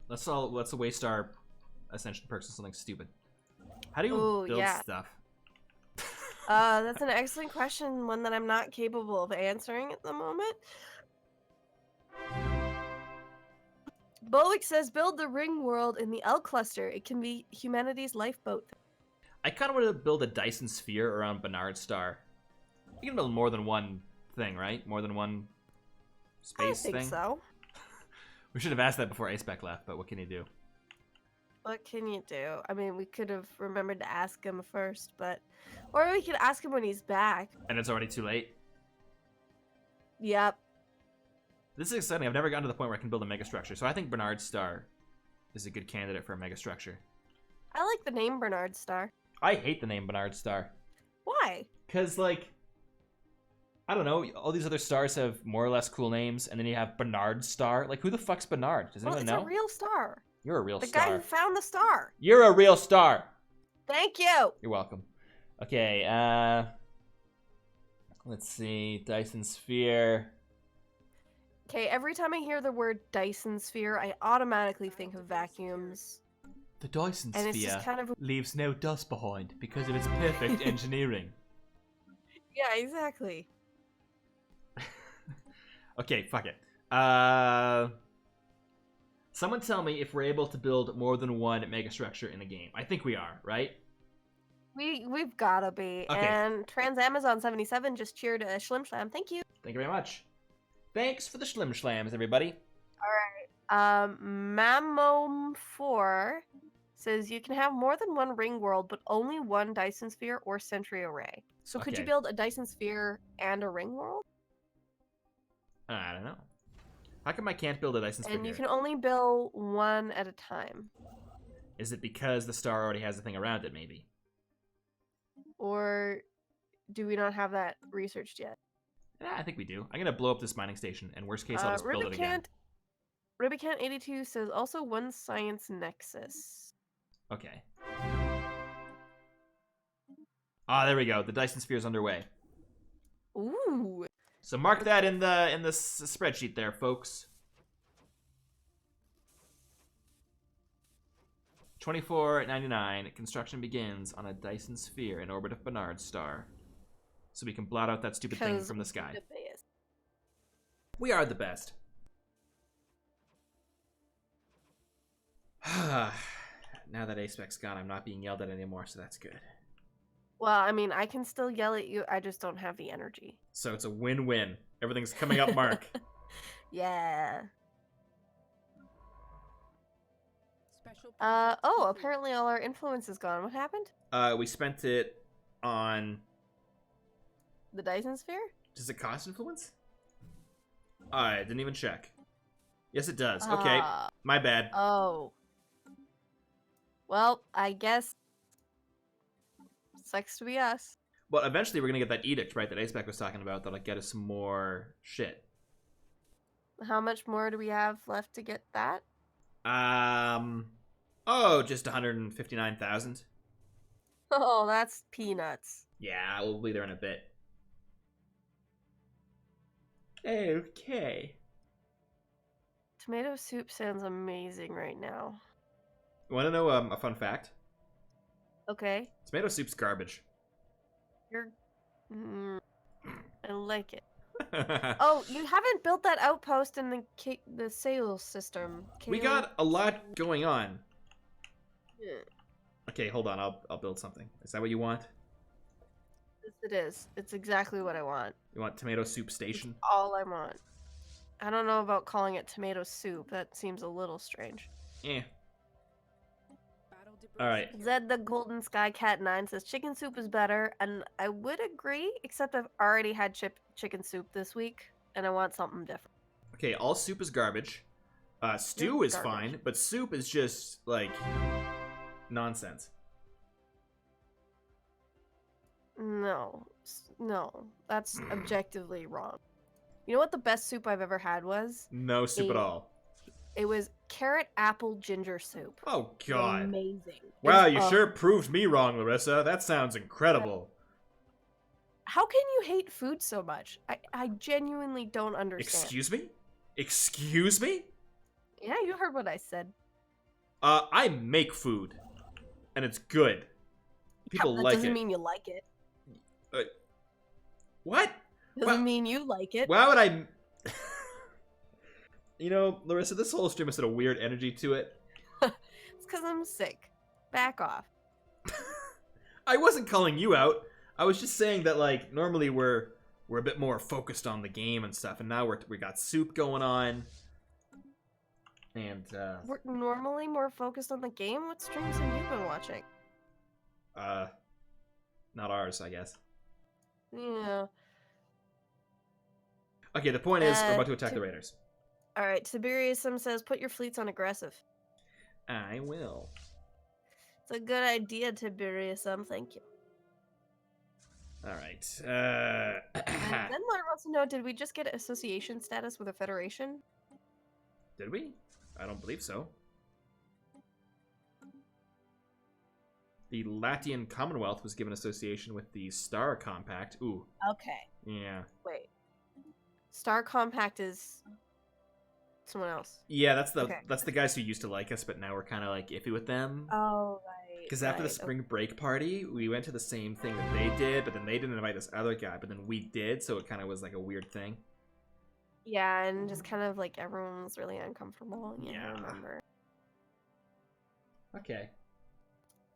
Let's waste our Ascension perks on something stupid. How do you Ooh, build yeah. stuff? That's an excellent question, one that I'm not capable of answering at the moment. Bowick says, build the ring world in the L cluster. It can be humanity's lifeboat. I kind of want to build a Dyson Sphere around Bernard Star. You can build more than one thing, right? More than one space I think thing? so. We should have asked that before Aspec left, but what can you do? What can you do? I mean, we could have remembered to ask him first, but... Or we could ask him when he's back. And it's already too late? Yep. This is exciting. I've never gotten to the point where I can build a megastructure, so I think Bernard Star is a good candidate for a megastructure. I like the name Bernard Star. I hate the name Bernard Star. Why? Because, like, I don't know, all these other stars have more or less cool names, and then you have Bernard Star. Like, who the fuck's Bernard? Does Well, anyone it's know? a real star. You're a real The star. guy who found the star. You're a real star. Thank you. You're welcome. Okay, let's see. Dyson Sphere. Okay, every time I hear the word Dyson Sphere, I automatically think of vacuums. The Dyson And it's Sphere just kind of... leaves no dust behind because of its perfect engineering. Yeah, exactly. Okay, fuck it. Someone tell me if we're able to build more than one megastructure in a game. I think we are, right? We've gotta be. Okay. And Trans Amazon 77 just cheered a Schlim Slam. Thank you. Thank you very much. Thanks for the Schlim Schlams, everybody. Mamom4 says you can have more than one ring world, but only one Dyson Sphere or Sentry Array. So could you Okay. build a Dyson Sphere and a ring world? I don't know. How come I can't build a Dyson Sphere And you here? can only build one at a time. Is it because the star already has a thing around it, maybe? Or do we not have that researched yet? Yeah, I think we do. I'm gonna blow up this mining station, and worst case, I'll just build it again. Rubicant82 says also one science nexus. Okay. Ah, there we go. The Dyson Sphere is underway. Ooh. So mark that in the spreadsheet there, folks. 24.99. Construction begins on a Dyson Sphere in orbit of Bernard Star. So we can blot out that stupid thing from the sky. We are the best. Now that Aspec's gone, I'm not being yelled at anymore, so that's good. Well, I mean, I can still yell at you. I just don't have the energy. So it's a win-win. Everything's coming up, Mark. Yeah. Special Oh, complete. apparently all our influence is gone. What happened? We spent it on... The Dyson Sphere? Does it cost influence? I didn't even check. Yes, it does. Okay, my bad. Oh. Well, I guess... Sucks to be us. Well, eventually we're gonna get that edict, right, that Aspec was talking about, that'll get us some more shit. How much more do we have left to get that? Oh, just 159,000. Oh, that's peanuts. Yeah, we'll be there in a bit. Okay. Tomato soup sounds amazing right now. You wanna know a fun fact? Okay. Tomato soup's garbage. You're... I like it. Oh, you haven't built that outpost in the sales system. We got a lot going on. Yeah. Okay, hold on. I'll build something. Is that what you want? Yes, it is. It's exactly what I want. You want tomato soup station? All I want. I don't know about calling it tomato soup. That seems a little strange. Yeah. Battle debris All right. secured. Zed the Golden Sky Cat 9 says chicken soup is better, and I would agree, except I've already had chicken soup this week, and I want something different. Okay, all soup is garbage. Stew is Garbage. fine, but soup is just, like, nonsense. No. No. That's objectively wrong. You know what the best soup I've ever had was? No soup at all. It was carrot apple ginger soup. Oh, God. Amazing. Wow, you sure proved me wrong, Larissa. That sounds incredible. How can you hate food so much? I genuinely don't understand. Excuse me? Excuse me? Yeah, you heard what I said. I make food. And it's good. People like it. That doesn't mean you like it. What? Doesn't mean you like it. Why would I... You know, Larissa, this whole stream has had a weird energy to it. It's because I'm sick. Back off. I wasn't calling you out. I was just saying that, like, normally we're a bit more focused on the game and stuff, and now we got soup going on. And, We're normally more focused on the game? What streams have you been watching? Not ours, I guess. Yeah. Okay, the point is, we're about to attack the Raiders. Alright, Tiberiusum says, put your fleets on aggressive. I will. It's a good idea, Tiberiusum. Thank you. Alright, Zenlar wants to know, did we just get association status with a federation? Did we? I don't believe so. The Latian Commonwealth was given association with the Star Compact. Ooh. Okay. Yeah. Wait. Star Compact is someone else. Yeah, that's the guys who used to like us, but now we're kind of like iffy with them. Oh, right. Because after the spring break party, we went to the same thing that they did, but then they didn't invite this other guy, but then we did, so it kind of was like a weird thing. Yeah, and just kind of like everyone was really uncomfortable. Yeah, I remember. Okay.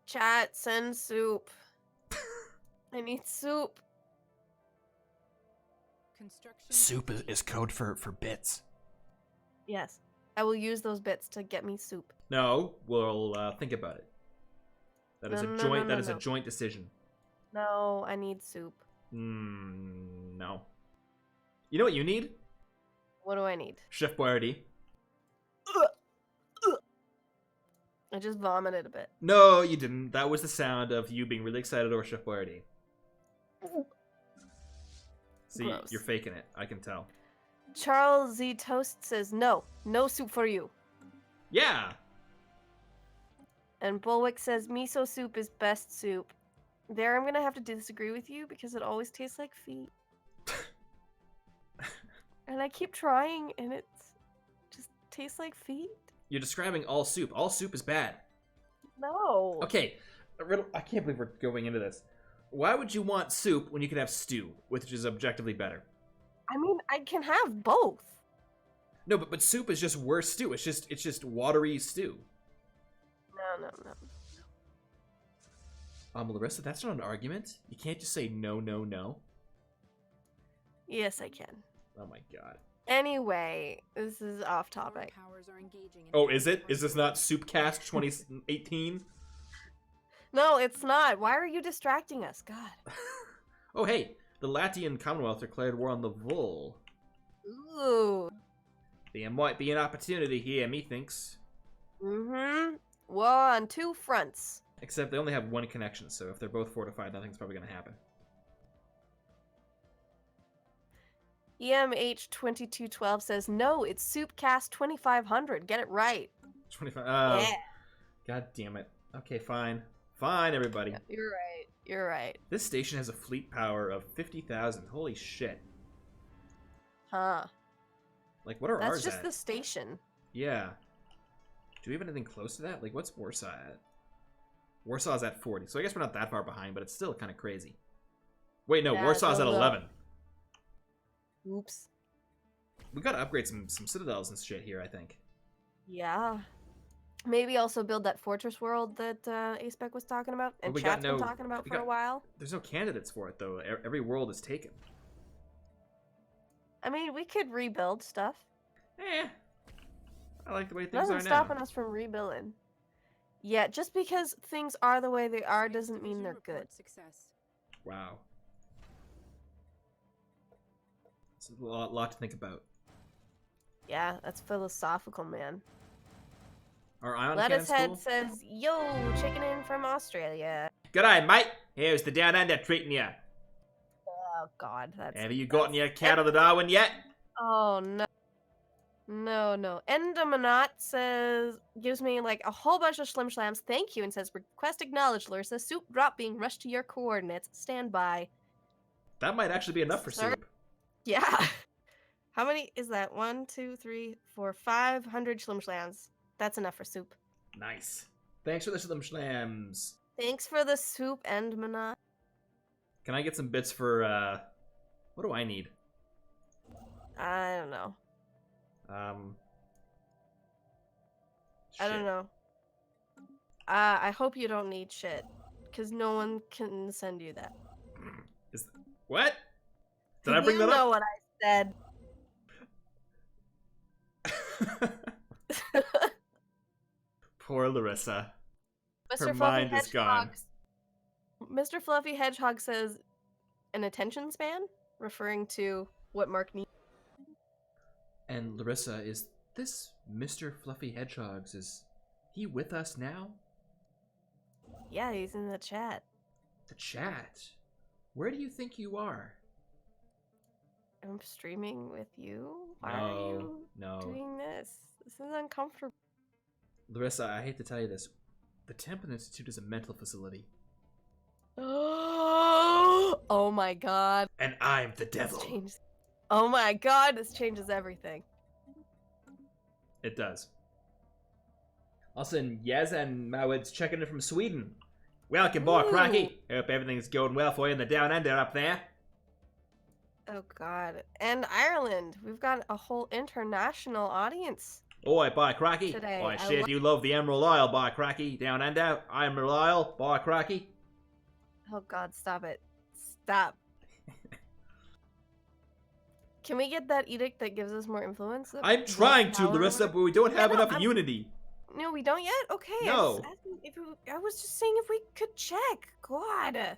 Chat, send soup. I need soup. Construction Soup is code for bits. Yes. I will use those bits to get me soup. No, we'll think about it. That is a joint decision. No, I need soup. No. You know what you need? What do I need? Chef Boyardee. I just vomited a bit. No, you didn't. That was the sound of you being really excited over Chef Boyardee. See, Gross. You're faking it. I can tell. Charles Z. Toast says, no soup for you. Yeah! And Bulwick says, miso soup is best soup. There, I'm gonna have to disagree with you because it always tastes like feet. And I keep trying, and it just tastes like feet. You're describing all soup. All soup is bad. No. Okay, I can't believe we're going into this. Why would you want soup when you could have stew, which is objectively better? I mean, I can have both. No, but soup is just worse stew. It's just watery stew. No. Larissa, that's not an argument. You can't just say no. Yes, I can. Oh my god. Anyway, this is off topic. powers are engaging in Oh, is it? Is this not Soupcast 2018? No, it's not. Why are you distracting us? God. Oh, hey. The Latian Commonwealth declared war on the Vul. Ooh. There might be an opportunity here, methinks. Mm-hmm. War on two fronts. Except they only have one connection, so if they're both fortified, nothing's probably going to happen. EMH2212 says, no, it's Soupcast 2500. Get it right. 25. Yeah. God damn it. Okay, fine. Fine, everybody. Yeah, you're right. This station has a fleet power of 50,000. Holy shit. Huh. Like, what are That's ours just at? the station. Yeah. Do we have anything close to that? Like, what's Warsaw at? Warsaw's at 40, so I guess we're not that far behind, but it's still kind of crazy. Wait, no, Yeah, Warsaw's at 11. Oops. We gotta upgrade some citadels and shit here, I think. Yeah. Maybe also build that fortress world that Aspec was talking about and we chat's got been talking about for a while. There's no candidates for it, though. Every world is taken. I mean, we could rebuild stuff. I like the way things Nothing's are now. stopping us from rebuilding. Yeah, just because things are the way they are doesn't mean they're good. Success. Wow. It's a lot to think about. Yeah, that's philosophical, man. Our ion Lettuce cannon's Head cool? says, yo, chicken in from Australia. G'day, mate. How's the down under treating you? Oh God, that's. Have you gotten your cat of the Darwin yet? Oh no. No. Endomonot gives me like a whole bunch of shlimshlams. Thank you, and says, request acknowledged, Larissa. Soup drop being rushed to your coordinates. Stand by. That might actually be enough for Sorry. soup. Yeah. How many is that? 1, 2, 3, 4, 500 shlimshlams. That's enough for soup. Nice. Thanks for the shlimshlams. Thanks for the soup, Endomonot. Can I get some bits for, what do I need? I don't know. I don't Shit. know. I hope you don't need shit, because no one can send you that. What? Did I bring You that know up? what I said. Poor Larissa. Mr. Her Fluffy mind is Hedgehog. gone. Mr. Fluffy Hedgehog says an attention span, referring to what Mark needs. And Larissa, is this Mr. Fluffy Hedgehogs, is he with us now? Yeah, he's in the chat. The chat? Where do you think you are? I'm streaming with you. Why are you No. doing this? This is uncomfortable. Larissa, I hate to tell you this. The Templin Institute is a mental facility. Oh my God. And I'm the devil. Oh my God, this changes everything. It does. Also, Yez and Mawid's checking in from Sweden. Welcome, boy, Ooh. Cracky. Hope everything's going well for you in the down under up there. Oh God. And Ireland. We've got a whole international audience. Oi, by Cracky. Today, I I said lo- you love the Emerald Isle, by Cracky. Down under. Emerald Isle, by Cracky. Oh God, stop it. Stop. Can we get that edict that gives us more influence? I'm trying to, Larissa, but we don't have enough unity. No, we don't yet? Okay. No. I was just saying if we could check. God.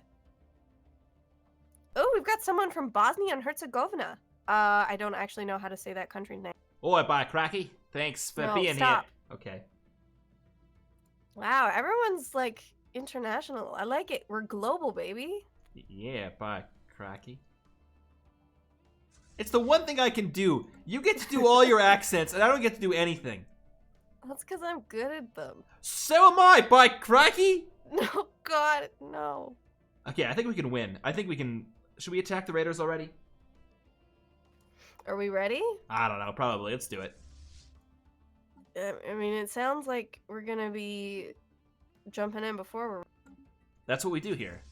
Oh, we've got someone from Bosnia and Herzegovina. I don't actually know how to say that country's name. Oi, by Cracky. Thanks for No, being stop. here. Okay. Wow, everyone's like international. I like it. We're global, baby. Yeah, by Cracky. It's the one thing I can do. You get to do all your accents, and I don't get to do anything. That's because I'm good at them. So am I, by Cracky! No, God, no. Okay, I think we can win. I think we can... Should we attack the Raiders already? Are we ready? I don't know, probably. Let's do it. I mean, it sounds like we're gonna be jumping in before we're... That's what we do here.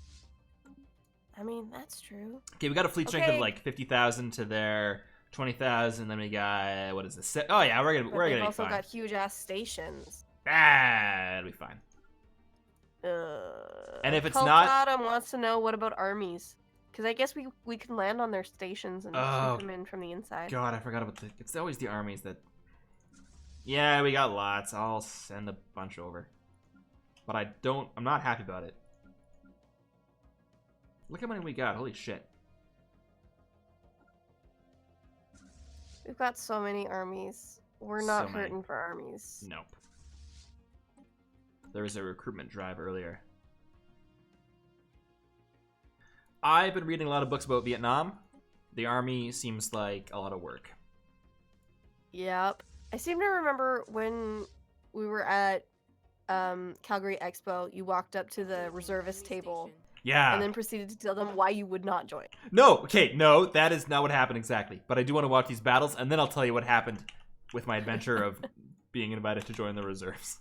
I mean, that's true. Okay, we got a fleet strength of Okay. like 50,000 to their 20,000. Then we got... What is this? Oh, yeah, we're But gonna they've be also fine. got huge-ass stations. Ah, it'll be fine. And if it's Cult not- Adam wants to know, what about armies? Because I guess we can land on their stations and Oh, shoot them in from the inside. God, I forgot about the... It's always the armies that... Yeah, we got lots. I'll send a bunch over. But I'm not happy about it. Look how many we got. Holy shit. We've got so many armies. We're So not many. hurting for armies. Nope. There was a recruitment drive earlier. I've been reading a lot of books about Vietnam. The army seems like a lot of work. Yep. I seem to remember when we were at Calgary Expo, you walked up to the reservist table Yeah. and then proceeded to tell them why you would not join. No, okay, no, that is not what happened exactly. But I do want to watch these battles, and then I'll tell you what happened with my adventure of being invited to join the reserves.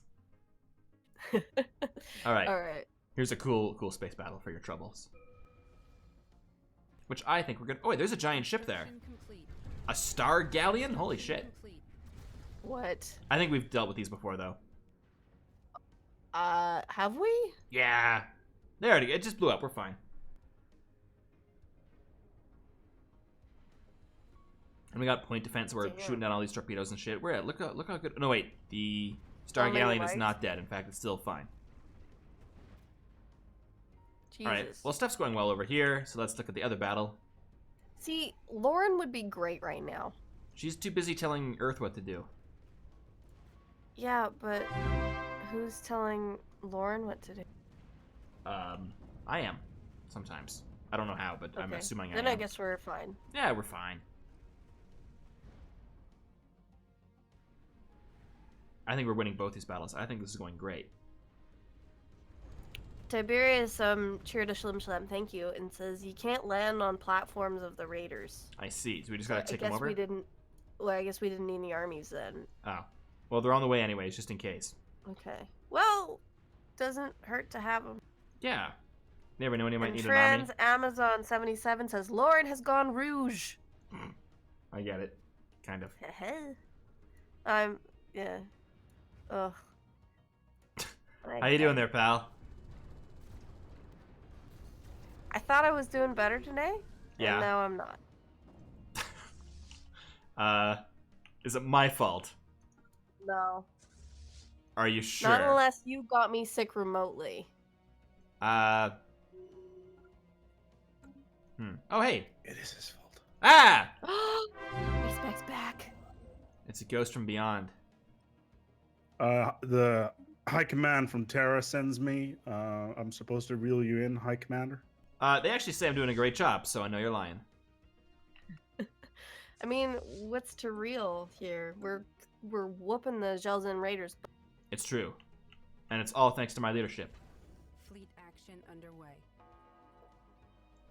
All right. All right. Here's a cool space battle for your troubles. Which I think we're gonna... Oh, wait, there's a giant ship there. Mission complete. A star galleon? Holy shit. Complete. What? I think we've dealt with these before, though. Have we? Yeah. There it just blew up. We're fine. And we got point defense. We're Damn. shooting down all these torpedoes and shit. We're at... Look how good... No, wait. The star Oh, maybe galleon is right. not dead. In fact, it's still fine. Jesus. All right. Well, stuff's going well over here, so let's look at the other battle. See, Lauren would be great right now. She's too busy telling Earth what to do. Yeah, but who's telling Lauren what to do? I am. sometimes. I don't know how, but I'm Okay. assuming Then I I am. guess we're fine. Yeah, we're fine. I think we're winning both these battles. I think this is going great. Tiberius cheered a Shlim Shlem, thank you, and says you can't land on platforms of the raiders. I see. So we just gotta take I them guess over? we didn't. Well, I guess we didn't need any armies then. Oh. Well, they're on the way anyways, just in case. Okay. Well, doesn't hurt to have them. Yeah. Never know when you might And need an army. Trans Amazon 77 says Lauren has gone rouge. I get it. Kind of. Yeah. Ugh. How you doing there, pal? I thought I was doing better today. Yeah. And now I'm not. Is it my fault? No. Are you sure? Not unless you got me sick remotely. Oh, hey. It is his fault. Ah! Respect's back. It's a ghost from beyond. The High Command from Terra sends me. I'm supposed to reel you in, High Commander. They actually say I'm doing a great job, so I know you're lying. I mean, what's to reel here? We're whooping the Jelzin Raiders. It's true. And it's all thanks to my leadership. Fleet action underway.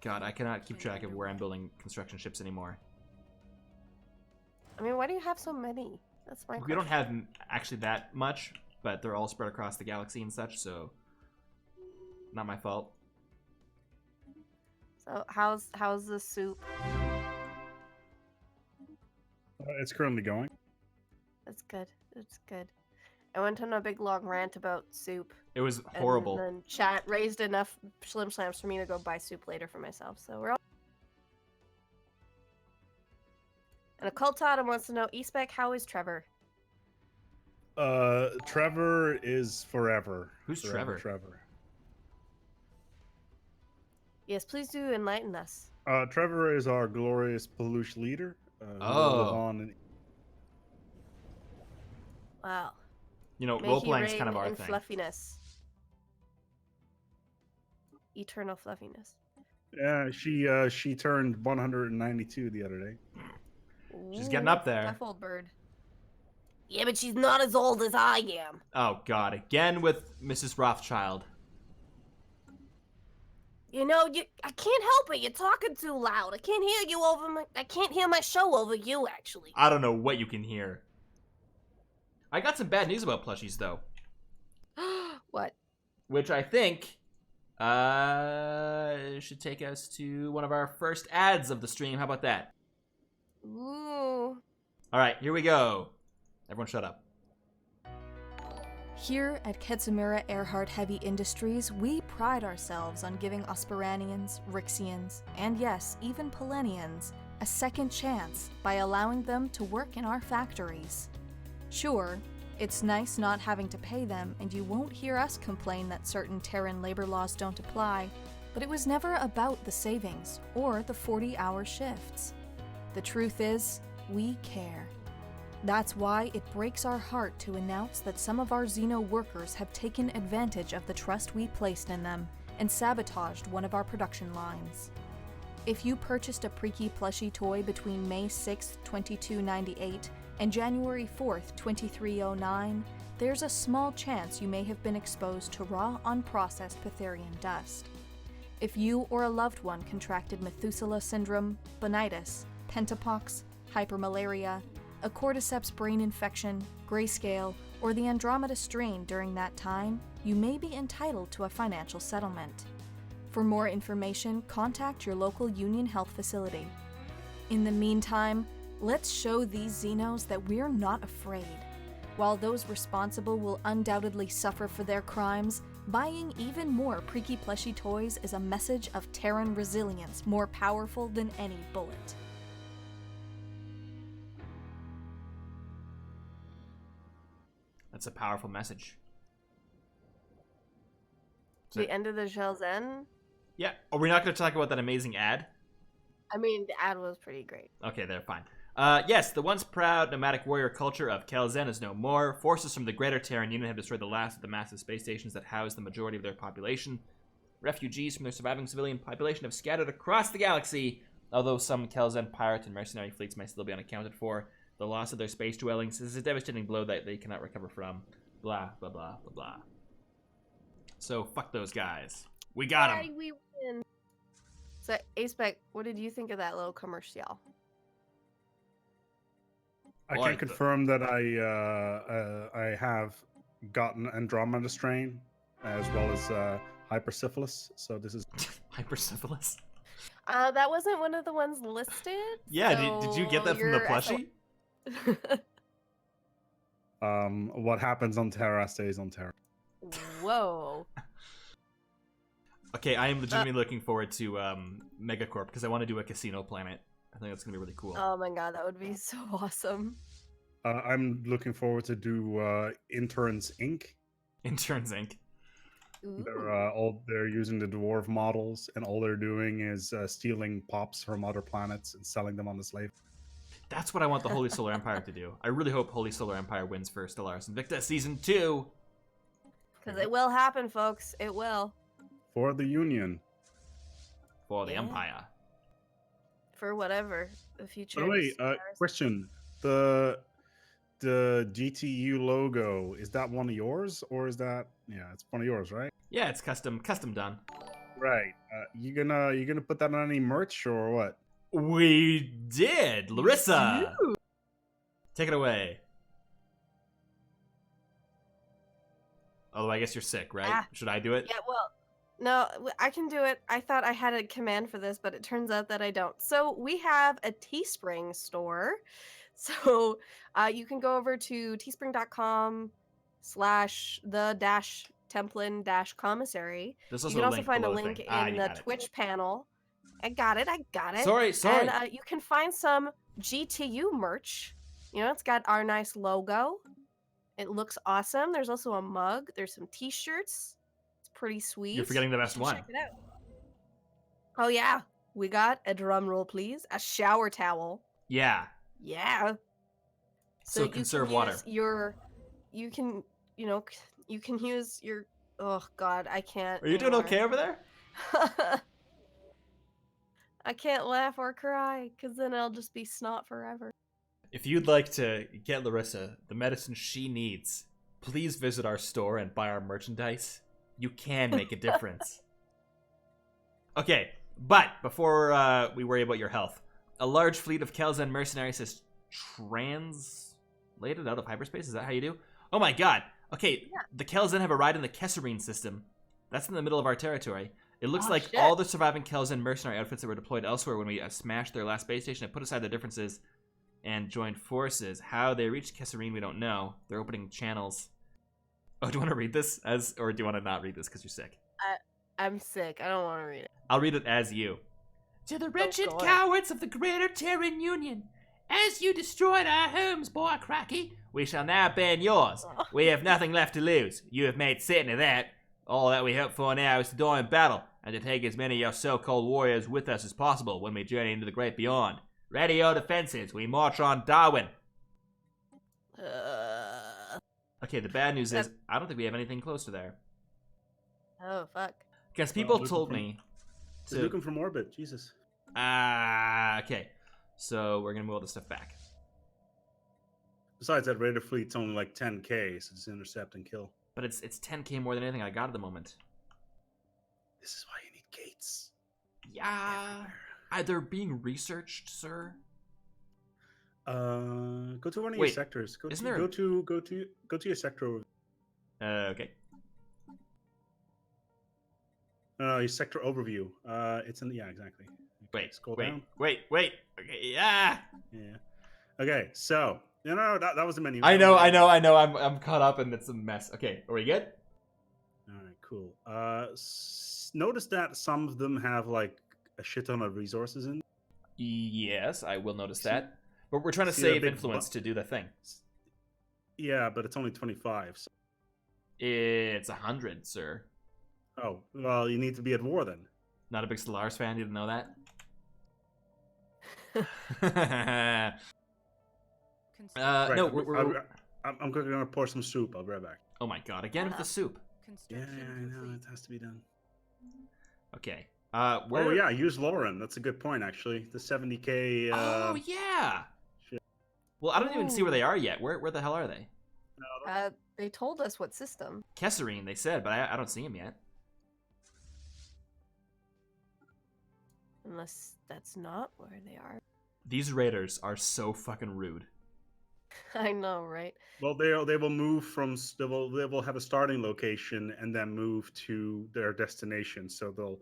God, I cannot keep track of where I'm building construction ships anymore. I mean, why do you have so many? That's my We don't have actually that much, but they're all spread across the galaxy and such, so not my fault. So how's the soup? It's currently going. That's good. That's good. I went on a big long rant about soup. It was horrible. And then chat raised enough Shlim Slams for me to go buy soup later for myself. So we're all. And Occult Autumn wants to know, Aspec, how is Trevor? Trevor is forever. Who's Forever Trevor? Trevor. Yes, please do enlighten us. Trevor is our glorious Peluche leader. Who will Oh. live on in Wow. You know, May role he playing's reign kind of our in thing. fluffiness. Eternal fluffiness. Yeah, she turned 192 the other day. She's getting up there. Tough old bird. Yeah, but she's not as old as I am. Oh God, again with Mrs. Rothschild. You know, I can't help it. You're talking too loud. I can't hear you over I can't hear my show over you, actually. I don't know what you can hear. I got some bad news about plushies though, What? which I think should take us to one of our first ads of the stream. How about that? Ooh. All right, here we go. Everyone shut up. Here at Ketsamura Earhart Heavy Industries, we pride ourselves on giving Osperanians, Rixians, and yes, even Polenians, a second chance by allowing them to work in our factories. Sure, it's nice not having to pay them, and you won't hear us complain that certain Terran labor laws don't apply, but it was never about the savings or the 40-hour shifts. The truth is, we care. That's why it breaks our heart to announce that some of our Xeno workers have taken advantage of the trust we placed in them and sabotaged one of our production lines. If you purchased a Preaky plushie toy between May 6, 2298 and January 4th, 2309, there's a small chance you may have been exposed to raw, unprocessed Petherian dust. If you or a loved one contracted Methuselah syndrome, bonitis, pentapox, hypermalaria, a cordyceps brain infection, grayscale, or the Andromeda strain during that time, you may be entitled to a financial settlement. For more information, contact your local Union Health facility. In the meantime, let's show these Xenos that we're not afraid. While those responsible will undoubtedly suffer for their crimes, buying even more Preaky plushie toys is a message of Terran resilience more powerful than any bullet. That's a powerful message. The end of the Shell's End? Yeah. Are we not going to talk about that amazing ad? I mean, the ad was pretty great. Okay, they're fine. Yes, the once proud nomadic warrior culture of Kelzen is no more. Forces from the Greater Terran Union have destroyed the last of the massive space stations that house the majority of their population. Refugees from their surviving civilian population have scattered across the galaxy, although some Kelzen pirate and mercenary fleets might still be unaccounted for. The loss of their space dwellings is a devastating blow that they cannot recover from. Blah, blah, blah, blah, blah. So, fuck those guys. We got them. We win. So, Aspec, what did you think of that little commercial? I can confirm that I have gotten Andromeda strain as well as hypersyphilis. So this is hypersyphilis. That wasn't one of the ones listed. Yeah, so did you get that from the plushie? What happens on Terra stays on Terra. Whoa. Okay, I am legitimately looking forward to Megacorp because I want to do a casino planet. I think that's gonna be really cool. Oh my god, that would be so awesome. I'm looking forward to do Interns Inc. Interns Inc. They're using the dwarf models, and all they're doing is stealing pops from other planets and selling them on the slave. That's what I want the Holy Solar Empire to do. I really hope Holy Solar Empire wins for Stellaris Invicta Season 2. Because it will happen, folks. It will. For the Union. For the Empire. For whatever the future. By the way, question: the GTU logo, is that one of yours, or is that it's one of yours, right? Yeah, it's custom done. Right. You gonna put that on any merch or what? We did, Larissa. Take it away. Although I guess you're sick, right? Should I do it? Yeah, well, no, I can do it. I thought I had a command for this, but it turns out that I don't. So we have a Teespring store. So you can go over to teespring.com/the-templin-commissary. You can also find a link in the Twitch panel. I got it. Sorry. And you can find some GTU merch. You know, it's got our nice logo. It looks awesome. There's also a mug. There's some t-shirts. It's pretty sweet. You're forgetting the best one. Check it out. Oh, yeah. We got, a drum roll, please, a shower towel. Yeah. Yeah. So conserve water. You can use your, oh, God, I can't. Are you doing okay over there? I can't laugh or cry, because then I'll just be snot forever. If you'd like to get Larissa the medicine she needs, please visit our store and buy our merchandise. You can make a difference. Okay, but before we worry about your health, a large fleet of Kelzen mercenaries has translated out of hyperspace. Is that how you do? Oh my god. Okay, yeah. The Kelzen have arrived in the Kesserine system. That's in the middle of our territory. It looks like all the surviving Kelzen mercenary outfits that were deployed elsewhere when we smashed their last base station have put aside the differences and joined forces. How they reached Kesserine, we don't know. They're opening channels. Oh, do you want to read this or do you want to not read this because you're sick? I'm sick. I don't want to read it. I'll read it as you. To the wretched cowards of the Greater Terran Union, as you destroyed our homes, boy Cracky, we shall now ban yours. We have nothing left to lose. You have made certain of that. All that we hope for now is to die in battle, and to take as many of your so-called warriors with us as possible when we journey into the great beyond. Ready your defenses, we march on Darwin. Okay, the bad news is, I don't think we have anything close to there. Oh, fuck. Because people told me to... They're looking from orbit, Jesus. Okay. So we're going to move all this stuff back. Besides, that Raider fleet's only like 10k, so just intercept and kill. But it's 10k more than anything I got at the moment. This is why you need gates. Yeah. They're being researched, sir. Go to one of your sectors. Go to your sector. Okay. No, your sector overview. It's in the exactly. Wait. Okay, yeah. Yeah. Okay, so that was the menu. I know. I'm caught up and it's a mess. Okay, are we good? All right, cool. Notice that some of them have like a shit ton of resources in. Yes, I will notice that. But we're trying to save influence to do the thing. Yeah, but it's only 25. So. It's 100, sir. Oh, well, you need to be at war then. Not a big Stellaris fan, you didn't know that? Right, no, I'm gonna pour some soup. I'll be right back. Oh my god, again with the soup. Yeah, I know, it has to be done. Okay. Oh yeah, use Lauren. That's a good point, actually. The 70k. Oh yeah. Shit. Well, I don't even see where Ooh. they are yet. Where the hell are they? They told us what system. Kesserine, they said, but I don't see him yet. Unless that's not where they are. These raiders are so fucking rude. I know, right? Well, they will move from they will have a starting location and then move to their destination. So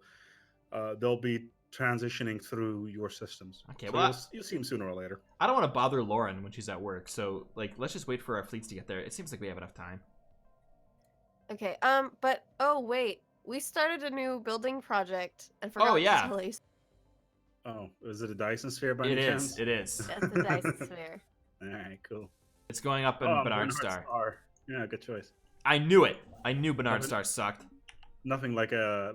they'll be transitioning through your systems. Okay, So well, you'll see them sooner or later. I don't want to bother Lauren when she's at work, so like let's just wait for our fleets to get there. It seems like we have enough time. Okay, but oh wait, we started a new building project and forgot Oh, yeah. to tell Ace. Oh, is it a Dyson Sphere by It any is. chance? It is. That's the Dyson Sphere. All right, cool. It's going up in Oh, Bernard Star. Yeah, good choice. I knew it. I knew Bernard Nothing- Star sucked. Nothing like a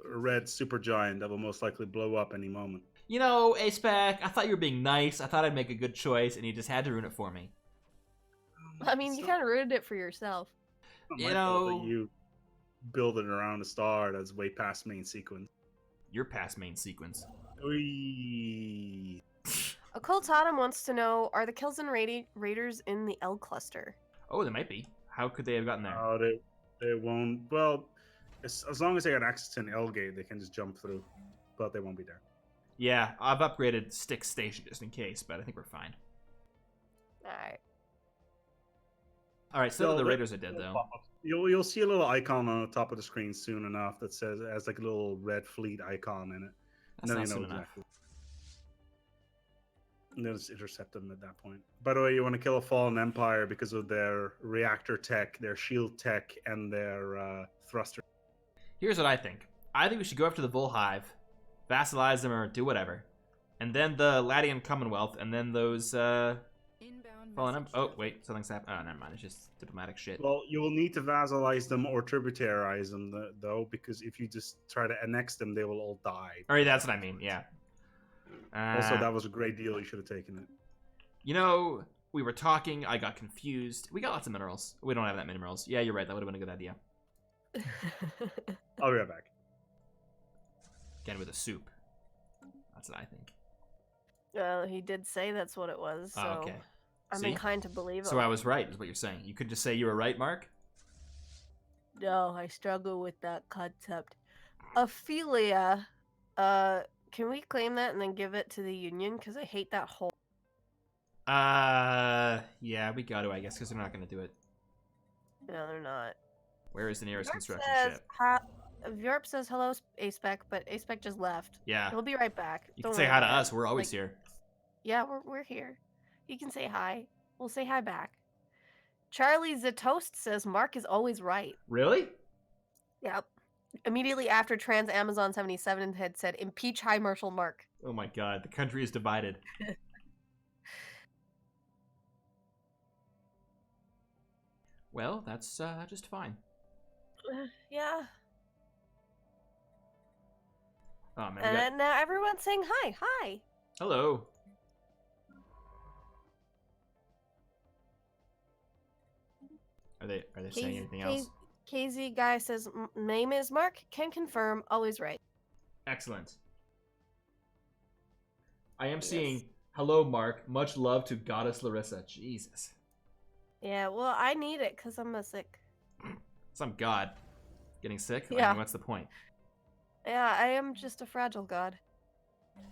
red supergiant that will most likely blow up any moment. You know, Aspec, I thought you were being nice. I thought I'd make a good choice, and you just had to ruin it for me. I mean, you kind of ruined it for yourself. Not you my fault know- that you build it around a star that's way past main sequence. You're past main sequence. Whee. Occult Autumn wants to know: are the Kilzen raiders in the L cluster? Oh, they might be. How could they have gotten there? Oh, they won't. Well, as long as they got access to an L gate, they can just jump through, but they won't be there. Yeah, I've upgraded Stick Station just in case, but I think we're fine. All right. All right, so the raiders are dead, though. You'll see a little icon on the top of the screen soon enough that has like a little red fleet icon in it. That's not soon enough. And then just intercept them at that point. By the way, you want to kill a fallen empire because of their reactor tech, their shield tech, and their thruster. Here's what I think. I think we should go after the Volhive, vassalize them or do whatever, and then the Latian Commonwealth, and then those Inbound fallen. message Oh delivered. wait, something's happened. Oh, never mind. It's just diplomatic shit. Well, you will need to vassalize them or tributarize them, though, because if you just try to annex them, they will all die. Or that's what I mean. Yeah. Also, that was a great deal. You should have taken it. You know, we were talking. I got confused. We got lots of minerals. We don't have that many minerals. Yeah, you're right. That would have been a good idea. I'll be right back. Again with a soup. That's what I think. Well, he did say that's what it was, so Oh, okay. I'm See? inclined to believe So him. I was right, is what you're saying. You could just say you were right, Mark. No, I struggle with that concept. Ophelia, can we claim that and then give it to the Union? Because I hate that whole. Yeah, we got to, I guess, because they're not going to do it. No, they're not. Where is the nearest construction Says, ship? Yorp says hello, Aspec, but Aspec just left. Yeah. He'll be right back. You Don't can say worry hi to about us. it. We're always Like, here. Yeah, we're here. You can say hi. We'll say hi back. Charlie Zatoast says Mark is always right. Really? Yep. Immediately after Trans Amazon 77 had said, impeach High Marshal Mark. Oh my god, the country is divided. Well, that's just fine. Yeah. Oh man, we got... And now everyone's saying hi. Hi. Hello. Are they saying anything else? KZ guy says, name is Mark, can confirm, always right. Excellent. I am seeing, hello Mark, much love to Goddess Larissa. Jesus. Yeah, well, I need it because I'm a sick. Some god. Getting sick? I Yeah. mean, what's the point? Yeah, I am just a fragile god.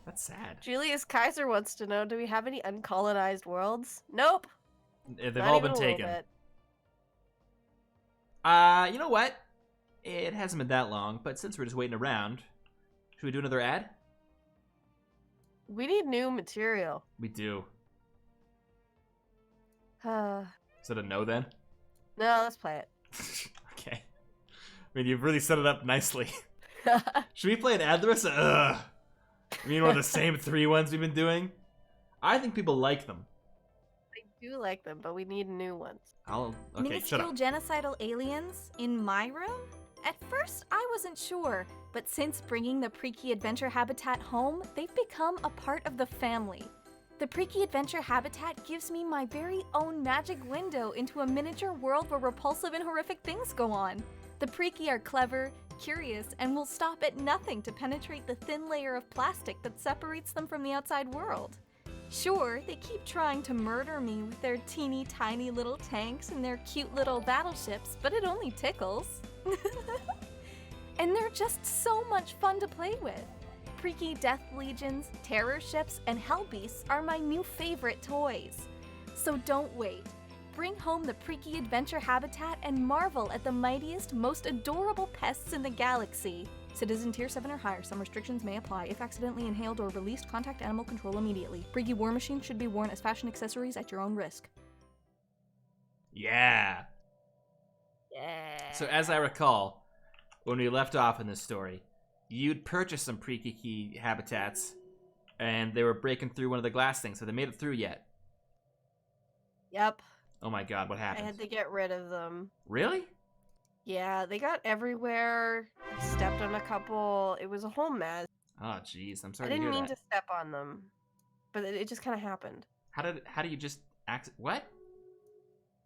That's sad. Julius Kaiser wants to know, do we have any uncolonized worlds? Nope. They've Not all even been a little taken. bit. You know what? It hasn't been that long, but since we're just waiting around, should we do another ad? We need new material. We do. No, Is that a no then? let's play it. Okay. I mean, you've really set it up nicely. Should we play an ad, Larissa? Ugh. I mean, one of the same 3 ones we've been doing? I think people like them. I do like them, but we need new ones. Okay, shut Minuscule up. genocidal aliens in my room? At first, I wasn't sure, but since bringing the Preaky Adventure Habitat home, they've become a part of the family. The Preaky Adventure Habitat gives me my very own magic window into a miniature world where repulsive and horrific things go on. The Preaky are clever, curious and will stop at nothing to penetrate the thin layer of plastic that separates them from the outside world. Sure, they keep trying to murder me with their teeny tiny little tanks and their cute little battleships, but it only tickles. And they're just so much fun to play with. Freaky Death Legions, Terror Ships, and Hell Beasts are my new favorite toys. So don't wait. Bring home the Preaky Adventure habitat and marvel at the mightiest, most adorable pests in the galaxy. Citizen Tier 7 or higher, some restrictions may apply. If accidentally inhaled or released, contact animal control immediately. Preaky War Machines should be worn as fashion accessories at your own risk. Yeah. Yeah. So as I recall, when we left off in this story, you'd purchased some pre-key habitats, and they were breaking through one of the glass things. Have they made it through yet? Yep. Oh my god, what I happened? had to get rid of them. Really? Yeah, they got everywhere. I stepped on a couple. It was a whole mess. Oh jeez, I'm I sorry to didn't hear mean that. to step on them, but it just kind of happened. How do you just act? What?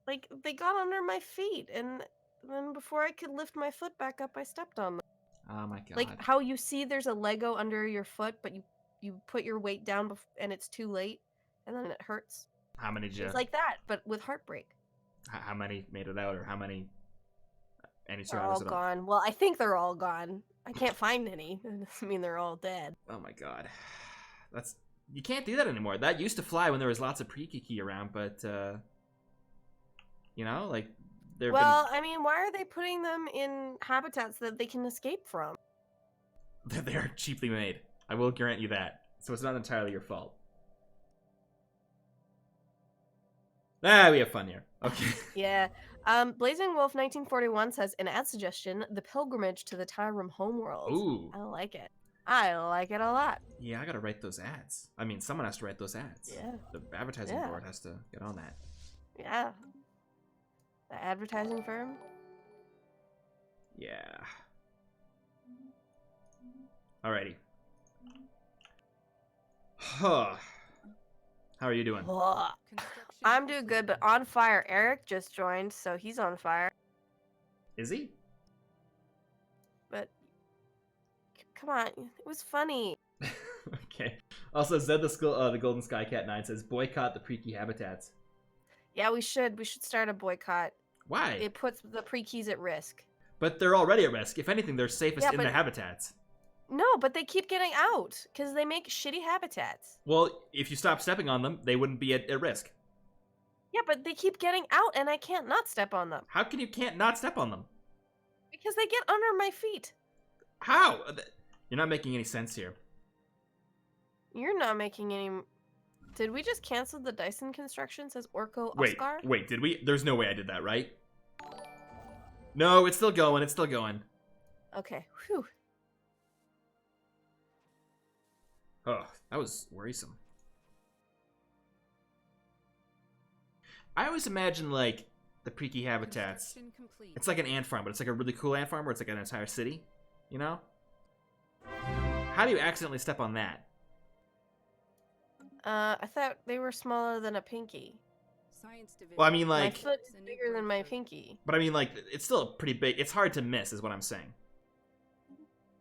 Like, they got under my feet, and then before I could lift my foot back up, I stepped on them. Oh my god. Like how you see there's a Lego under your foot, but you put your weight down and it's too late, and then it hurts. How many did you? It's like that, but with heartbreak. How many made it out, or how many? Any They're survivors all at all? gone. Well, I think they're all gone. I can't find any. It doesn't mean they're all dead. Oh my god, that's you can't do that anymore. That used to fly when there was lots of pre-key around, but you know, like there. Well, I mean, why are they putting them in habitats that they can escape from? They are cheaply made. I will grant you that. So it's not entirely your fault. Ah, we have fun here. Okay. Yeah. Blazing Wolf 1941 says, an ad suggestion, the pilgrimage to the Tyrum homeworld. Ooh. I like it. I like it a lot. Yeah, I gotta write those ads. I mean, someone has to write those ads. Yeah. The advertising Yeah. board has to get on that. Yeah. The advertising firm. Yeah. Alrighty. Huh. How are you doing? Ugh. Construction I'm doing good, but on fire. Eric just joined, so he's on fire. Is he? But come on, it was funny. Okay. Also, Zed the Golden Sky Cat 9 says boycott the pre-key habitats. Yeah, we should. We should start a boycott. Why? It puts the pre-keys at risk. But they're already at risk. If anything, they're safest Yeah, in the but- habitats. No, but they keep getting out because they make shitty habitats. Well, if you stop stepping on them, they wouldn't be at risk. Yeah, but they keep getting out, and I can't not step on them How can you can't not step on them? because they get under my feet. How? You're not making any sense here. You're not making any. Did we just cancel the Dyson construction? Says Orko Wait, Oscar. wait, did we? There's no way I did that, right? No, it's still going. It's still going. Okay. Whew. Oh, that was worrisome. I always imagine, like, the pre-key habitats. construction complete. It's like an ant farm, but it's like a really cool ant farm where it's like an entire city, you know? How do you accidentally step on that? I thought they were smaller than a pinky. Science division. Well, I mean, My like, foot's bigger than my pinky. but I mean, like, it's still pretty big. It's hard to miss, is what I'm saying.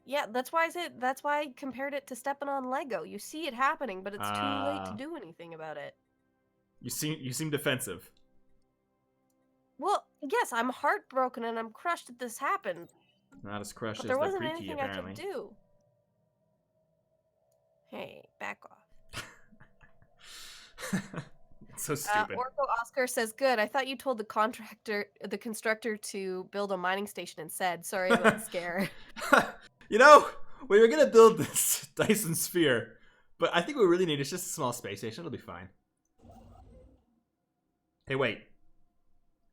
Yeah, that's why I said. That's why I compared it to stepping on Lego. You see it happening, but it's too late to Ah. do anything about it. You seem defensive. Well, yes, I'm heartbroken and I'm crushed that this happened, Not as crushed but as there the wasn't pre-key, anything apparently. I could do. Hey, back off. It's so stupid. Orko Oscar says, "Good. I thought you told the constructor to build a mining station instead. Sorry about the scare." You know, we were gonna build this Dyson Sphere, but I think what we really need is just a small space station. It'll be fine. Hey, wait.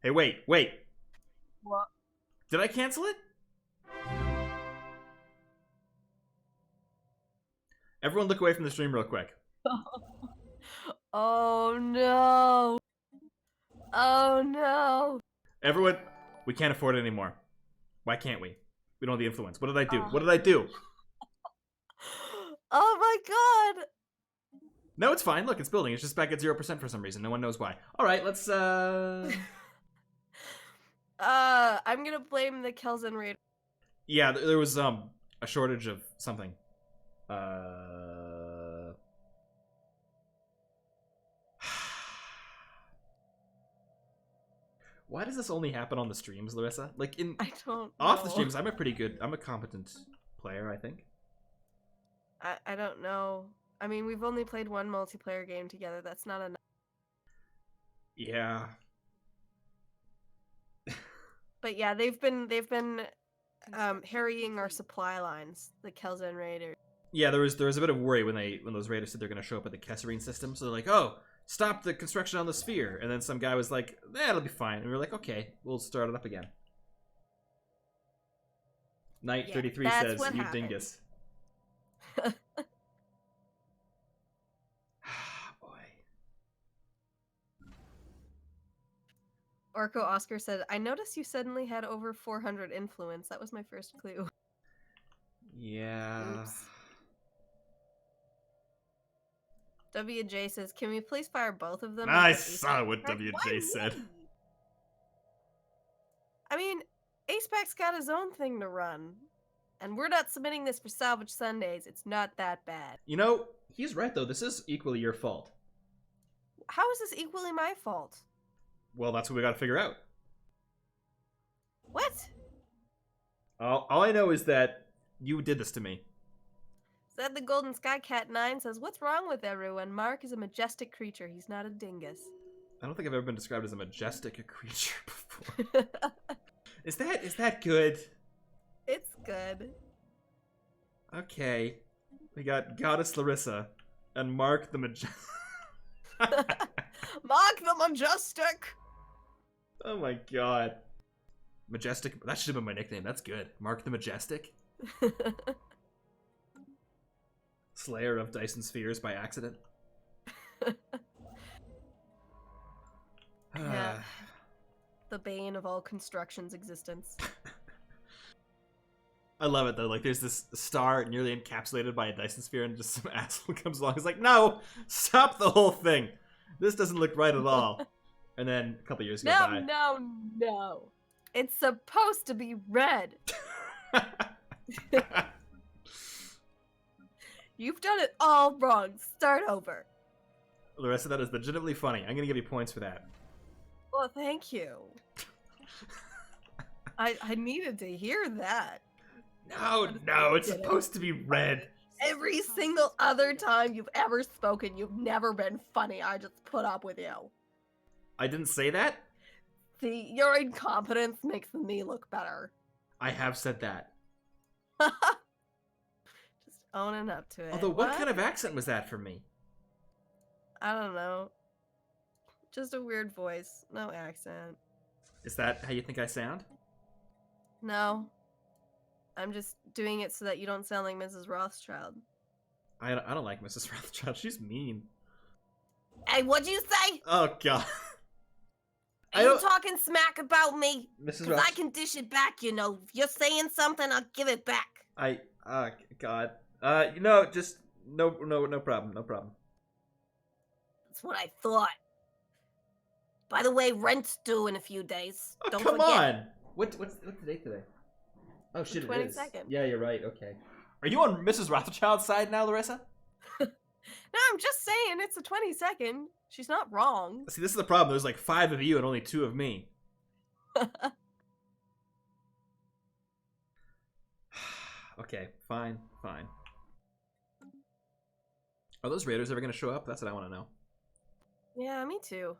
Hey, wait. What? Did I cancel it? Everyone look away from the stream real quick. Oh no! Oh no! Everyone, we can't afford it anymore. Why can't we? We don't have the influence. What did I do? Oh. What did I do? Oh my god! No, it's fine. Look, it's building. It's just back at 0% for some reason. No one knows why. All right, let's, I'm gonna blame the Kelsen Raid. Yeah, there was a shortage of something. Why does this only happen on the streams, Larissa? Like I don't off know. the streams, I'm a competent player, I think. I don't know. I mean, we've only played one multiplayer game together. That's not enough. Yeah. But yeah, they've been harrying our supply lines, the Kelzen Raiders. Yeah, there was a bit of worry when those raiders said they're going to show up at the Kesserine system. So they're like, "Oh, stop the construction on the sphere." And then some guy was like, "It'll be fine." And we were like, "Okay, we'll start it up again." Knight 33 says, "You happened. dingus." Boy. Orko Oscar said, "I noticed you suddenly had over 400 influence. That was my first clue." Yeah. Oops. WJ says, "Can we please fire both of them?" I because saw Aspec- what WJ Why said. me? I mean, Aspec's got his own thing to run. And we're not submitting this for Salvage Sundays. It's not that bad. You know, he's right though. This is equally your fault. How is this equally my fault? Well, that's what we got to figure out. What? All I know is that you did this to me. Said the Golden Sky Cat 9 says, "What's wrong with everyone? Mark is a majestic creature. He's not a dingus." I don't think I've ever been described as a majestic creature before. Is that good? It's good. Okay. We got Goddess Larissa and Mark the Majestic. Mark the Majestic! Oh my god. Majestic. That should have been my nickname. That's good. Mark the Majestic. Slayer of Dyson Spheres by accident. Yeah. The bane of all construction's existence. I love it though. Like, there's this star nearly encapsulated by a Dyson sphere, and just some asshole comes along. He's like, "No, stop the whole thing. This doesn't look right at all." And then a couple years go by. No. It's supposed to be red. You've done it all wrong. Start over. Larissa, that is legitimately funny. I'm gonna give you points for that. Well, thank you. I needed to hear that. No, it's supposed to be red. Every single other time you've ever spoken, you've never been funny. I just put up with you. I didn't say that. See, your incompetence makes me look better. I have said that. Just owning up to it. Although, what kind of accent was that from me? I don't know. Just a weird voice. No accent. Is that how you think I sound? No. I'm just doing it so that you don't sound like Mrs. Rothschild. I don't like Mrs. Rothschild. She's mean. Hey, what'd you say? Oh god. Are you talking smack about me? Mrs. Because I can dish it back, you know. If you're saying something, I'll give it back. God. Just no problem. That's what I thought. By the way, rent's due in a few days. Oh, Don't come forget. on. What's the date today? Oh shit, it is. 22nd. Yeah, you're right. Okay. Are you on Mrs. Rothschild's side now, Larissa? No, I'm just saying it's the 22nd. She's not wrong. See, this is the problem. There's like 5 of you and only 2 of me. Okay, fine. Are those raiders ever going to show up? That's what I want to know. Yeah, me too.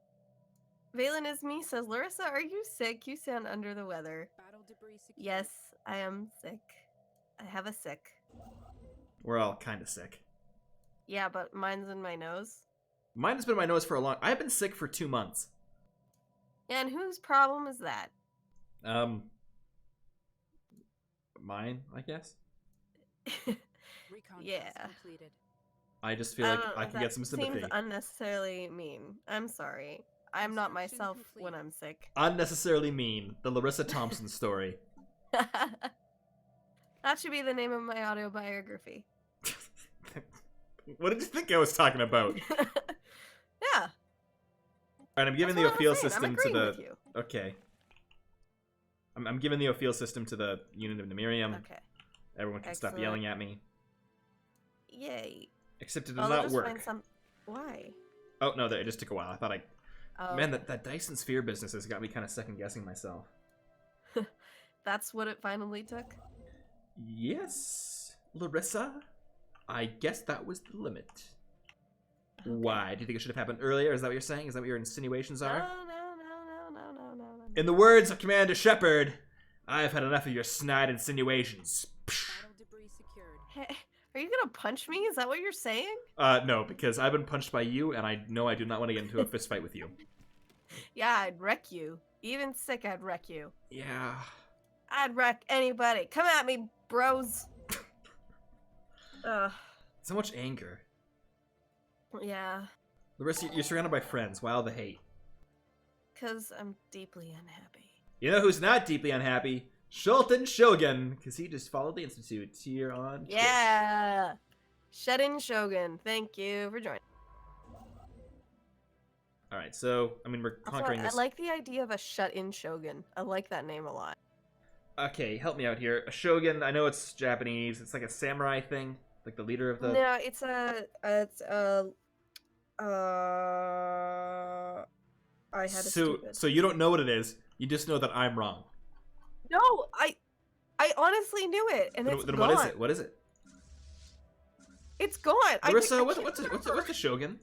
Valen is me says, "Larissa, are you sick? You sound under the weather." Battle debris secured. Yes, I am sick. I have a sick. We're all kind of sick. Yeah, but mine's in my nose. Mine has been in my nose for a long... I've been sick for 2 months. And whose problem is that? Mine, I guess. Recon Yeah. task completed. I just feel like don't know, I can that get some sympathy. Seems unnecessarily mean. I'm sorry. I'm not Construction myself complete. when I'm sick. Unnecessarily mean. The Larissa Thompson story. That should be the name of my autobiography. What did you think I was talking about? Yeah. Alright, I'm giving that's the what appeal I'm saying. I'm system to agreeing the... with you. Okay. I'm giving the Ophiel system to the unit of Nemirium. Okay. Everyone can stop Excellent. yelling at me. Yay. Except it did I'll not just work. find some. Why? Oh, no, it just took a while. I thought Oh, Man, that Dyson Sphere business has got me kind of second-guessing myself. that's what it finally took. Yes, Larissa. I guess that was the limit. Why? Do you think it should have happened earlier? Is that what you're saying? Is that what your insinuations are? No. In the words of Commander Shepard, I've had enough of your snide insinuations. Battle debris secured. Hey, are you gonna punch me? Is that what you're saying? No, because I've been punched by you, and I know I do not want to get into a fist fight with you. Yeah, I'd wreck you. Even sick, I'd wreck you. Yeah. I'd wreck anybody. Come at me, bros. Ugh. So much anger. Yeah, Larissa, you're surrounded by friends. Why all the hate? because I'm deeply unhappy. You know who's not deeply unhappy? Shulton Shogun, because he just followed the Institute here on Twitch. Yeah! Shut in Shogun. Thank you for joining. Alright, so, I mean, we're Also, conquering I this. like the idea of a shut-in Shogun. I like that name a lot. Okay, help me out here. A shogun, I know it's Japanese. It's like a samurai thing, like the leader of the. No, it's I had a stupid. So you don't know what it is. You just know that I'm wrong. No, I honestly knew it, and Then, it's then gone. what is it? What is it? It's gone. Larissa, what's a shogun?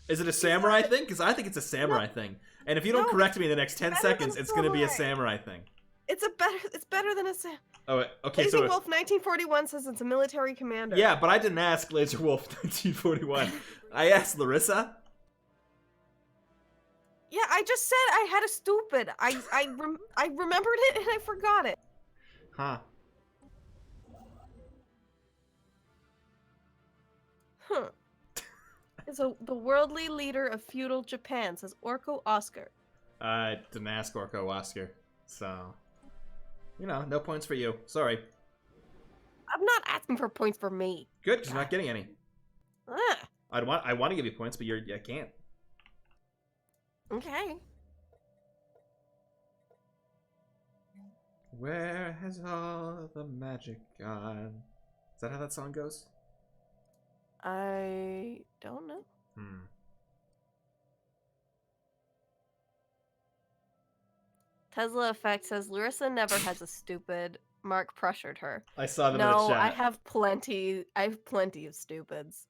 Is it a samurai thing? Because I think it's a samurai thing. And if you don't No, correct me in the next 10 better than seconds, a it's going to be a samurai. samurai thing. It's better than a Sam. Oh, okay, Lazy so. Wolf 1941 says it's a military commander. Yeah, but I didn't ask Laser Wolf 1941. I asked Larissa. Yeah, I just said I had a stupid. I remembered it and I forgot it. Huh. Huh. Is the worldly leader of feudal Japan, says Orko Oscar. I didn't ask Orko Oscar, so. You know, no points for you. Sorry. I'm not asking for points for me. Good, because you're not getting any. Ah, I want to give you points, but I can't. okay. Where has all the magic gone? Is that how that song goes? I don't know. Tesla Effect says Larissa never has a stupid. Mark pressured her. I saw them in the No, chat. I have plenty of stupids.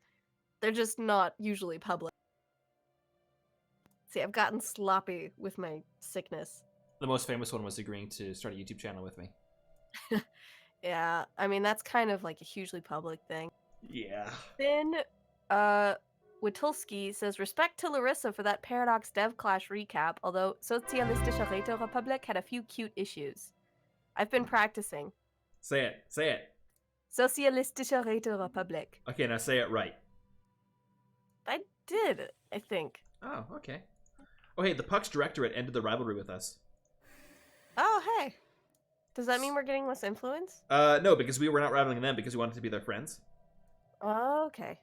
They're just not usually public. See, I've gotten sloppy with my sickness. The most famous one was agreeing to start a YouTube channel with me. Yeah, I mean, that's kind of like a hugely public thing. Yeah. Then, Witulski says, respect to Larissa for that Paradox Dev Clash recap, although Sozialistische Räterepublik had a few cute issues. I've been practicing. Say it. Say it. Sozialistische Räterepublik. Okay, now say it right. I did, I think. Oh, okay. Oh, hey, the Puck's directorate ended the rivalry with us. Oh, hey. Does that mean we're getting less influence? No, because we were not rivaling them because we wanted to be their friends. Oh, okay.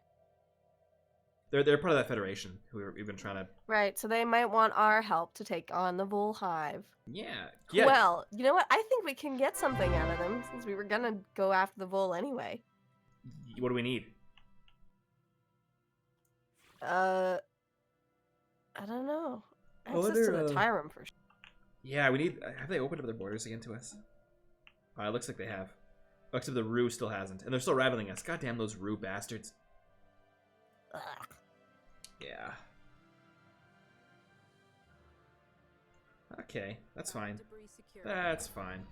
They're part of that federation who we've been trying to. Right, so they might want our help to take on the Vol Hive. Yeah. Yeah. Well, you know what? I think we can get something out of them since we were gonna go after the Vol anyway. What do we need? I don't know. I Access wonder, to the Tyrum for sure. Yeah, we need. Have they opened up their borders again to us? It looks like they have. Oh, except the Rue still hasn't, and they're still rivaling us. God damn those Rue bastards. Ugh. Yeah. Okay, that's fine. Debris secured. That's fine.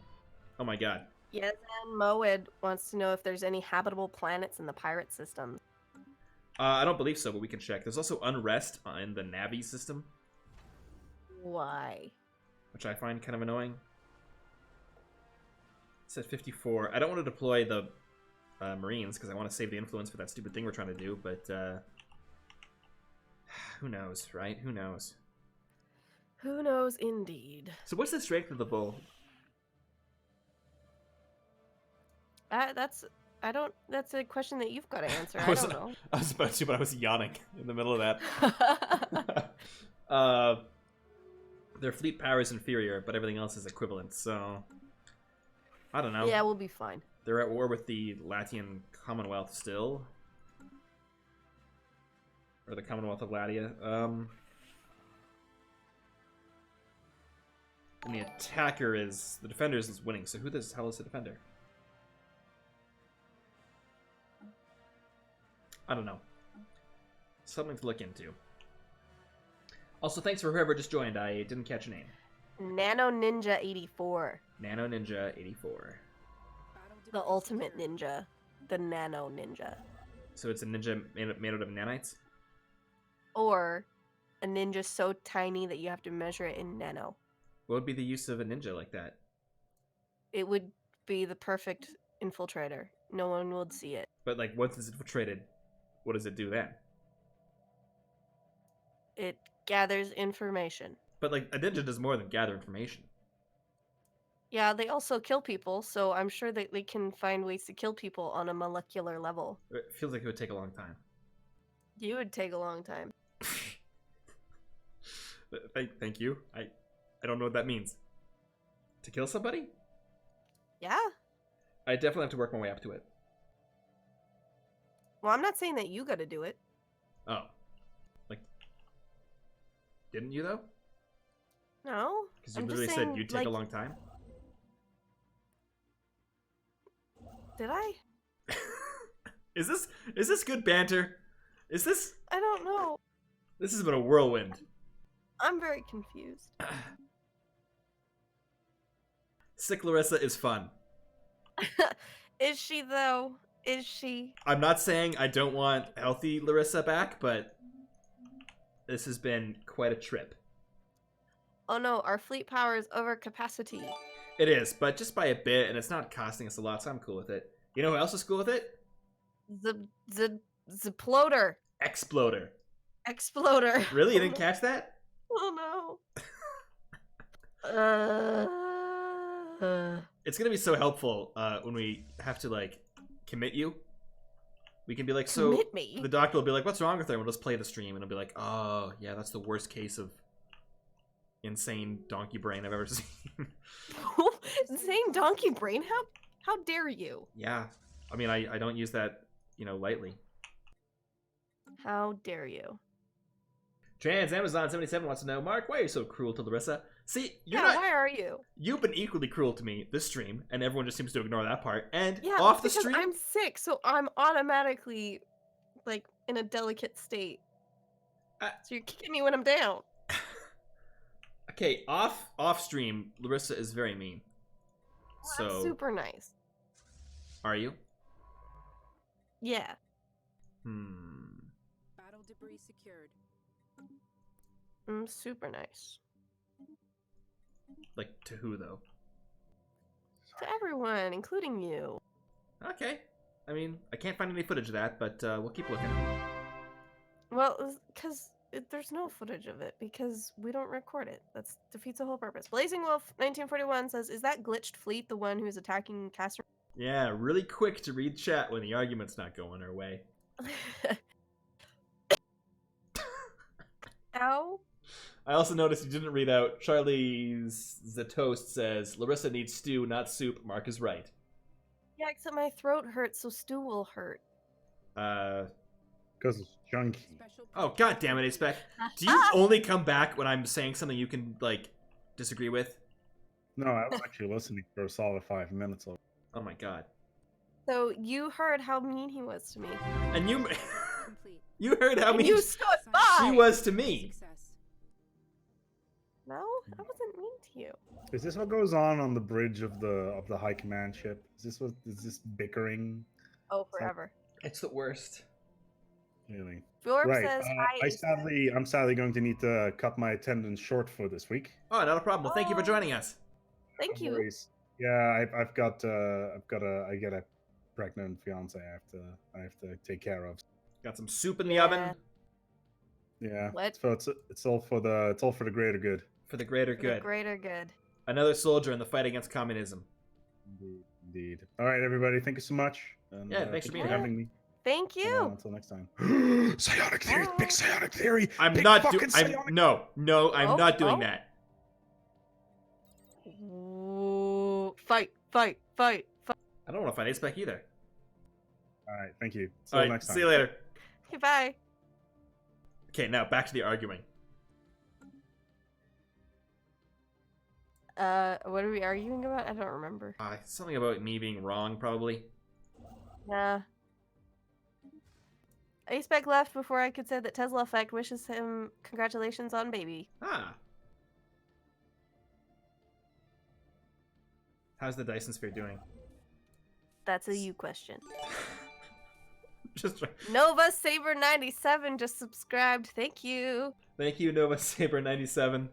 Oh my god. Yes, and Moed wants to know if there's any habitable planets in the pirate system. I don't believe so, but we can check. There's also unrest in the Navi system, Why? which I find kind of annoying. It's at 54. I don't want to deploy the Marines because I want to save the influence for that stupid thing we're trying to do, but who knows, right? Who knows? Who knows indeed. So what's the strength of the bull? That's a question that you've got to answer. I was, don't know. I was about to, but I was yawning in the middle of that. Their fleet power is inferior, but everything else is equivalent, so... I don't know. Yeah, we'll be fine. They're at war with the Latian Commonwealth still. Or the Commonwealth of Latia. And the attacker is... The defender is winning, so who the hell is the defender? I don't know. Something to look into. Also, thanks for whoever just joined. I didn't catch your name. Nano Ninja 84. Nano Ninja 84. The ultimate ninja. The Nano Ninja. So it's a ninja made out of nanites? Or a ninja so tiny that you have to measure it in nano. What would be the use of a ninja like that? It would be the perfect infiltrator. No one would see it. But, like, once it's infiltrated, what does it do then? It gathers information. But, like, a ninja does more than gather information. Yeah, they also kill people, so I'm sure that they can find ways to kill people on a molecular level. It feels like it would take a long time. You would take a long time. Thank you. I don't know what that means. To kill somebody? Yeah. I definitely have to work my way up to it. Well, I'm not saying that you gotta do it. Oh. Like, didn't you, though? No. Because you I'm literally just said saying, you'd take like, a long time. Did I? Is this good banter? Is this... I don't know. This has been a whirlwind. I'm very confused. Sick Larissa is fun. Is she, though? Is she? I'm not saying I don't want healthy Larissa back, but this has been quite a trip. Oh no, our fleet power is over capacity. It is, but just by a bit, and it's not costing us a lot, so I'm cool with it. You know who else is cool with it? The ploder. Exploder. Exploder. Really? You didn't catch that? Oh no. It's gonna be so helpful when we have to, like, commit you. We can be like, so... Commit me? The doctor will be like, what's wrong with her? And we'll just play the stream, and it'll be like, oh, yeah, that's the worst case of insane donkey brain I've ever seen. Insane donkey brain? How dare you? Yeah. I mean, I don't use that, you know, lightly. How dare you? Trans Amazon 77 wants to know, Mark, why are you so cruel to Larissa? See, you're Yeah, not. why are you? You've been equally cruel to me this stream, and everyone just seems to ignore that part. And Yeah, off the because stream, I'm sick, so I'm automatically, like, in a delicate state. So you're kicking me when I'm down. okay, off stream, Larissa is very mean. I'm So, super nice. are you? Yeah. Battle debris secured. I'm super nice. Like, to who, though? To everyone, including you. Okay. I mean, I can't find any footage of that, but we'll keep looking. Well, because there's no footage of it, because we don't record it. That defeats the whole purpose. Blazing Wolf 1941 says, is that glitched fleet the one who's attacking Caster? Yeah, really quick to read chat when the argument's not going our way. Ow. I also noticed you didn't read out Charlie's The Toast says, Larissa needs stew, not soup. Mark is right. Yeah, except my throat hurts, so stew will hurt. Because it's junky. Special Oh, god damn it, Aspec. Do you only come back when I'm saying something you can, like, disagree with? No, I was actually listening for a solid 5 minutes. Oh my god. So you heard how mean he was to me. And you... complete. you heard how And mean you stood by! she was to me. Success. No, I wasn't mean to you. Is this what goes on the bridge of the high command ship? Is this Bickering? Oh, forever. It's the worst. Really? Fjorb Right. says hi. I'm sadly going to need to cut my attendance short for this week. Oh, not a problem. Well, thank you for joining us. Thank No you. worries. Yeah, I get a pregnant fiance. I have to take care of. Got some soup in the Yeah. oven. Yeah. What? So it's all for the greater good. For the greater For the good. greater good. Another soldier in the fight against communism. Indeed. All right, everybody. Thank you so much. And, Yeah, thanks for being for here. having me. Thank And, you. until next time. Psionic theory. Big psionic theory. I'm big not fucking doing. psionic- No, I'm Oh, not doing oh. that. Fight, fight, fight, fight. I don't want to fight Aspec either. All right, thank you. See All you right, next time. see you later. Goodbye. Okay, now back to the arguing. What are we arguing about? I don't remember. Something about me being wrong, probably. Nah. Aspec left before I could say that Tesla Effect wishes him congratulations on baby. Ah. How's the Dyson Sphere doing? That's a you question. Just Nova Saber 97 just subscribed. Thank you. Thank you, Nova Saber 97.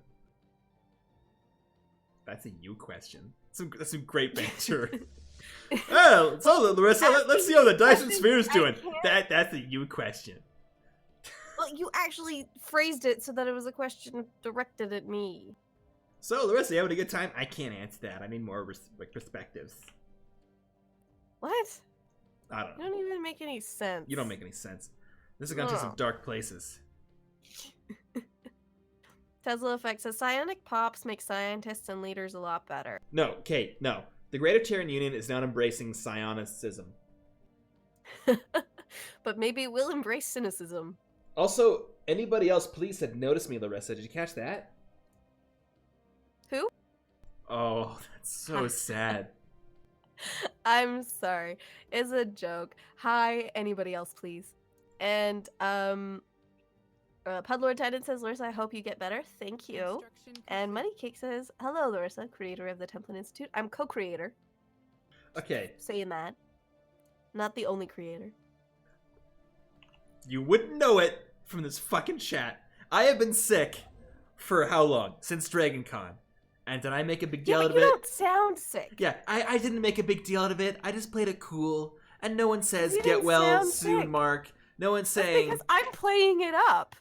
That's a you question. That's some great banter. Oh, so Larissa, let's see how the Dyson Sphere is doing. That's a you question. Well, you actually phrased it so that it was a question directed at me. So Larissa, you having a good time? I can't answer that. I need more perspectives. What? I don't know. You don't even make any sense. You don't make any sense. This has gone to some dark places. Tesla Effect says psionic pops make scientists and leaders a lot better. No, Kate, no. The Greater Terran Union is not embracing psionicism. But maybe it will embrace cynicism. Also, anybody else, please had noticed me, Larissa. Did you catch that? Who? Oh, that's so sad. I'm sorry. It's a joke. Hi, anybody else, please. And, Pudlord Titan says, Larissa, I hope you get better. Thank you. And Money Cake says, hello, Larissa, creator of the Templin Institute. I'm co-creator. Okay. Saying that. Not the only creator. You wouldn't know it from this fucking chat. I have been sick for how long? Since Dragon Con. And did I make a big deal out of it? You don't sound sick. Yeah, I didn't make a big deal out of it. I just played it cool. And no one says, You get didn't well sound soon, sick. Mark. No one's That's saying, because I'm playing it up.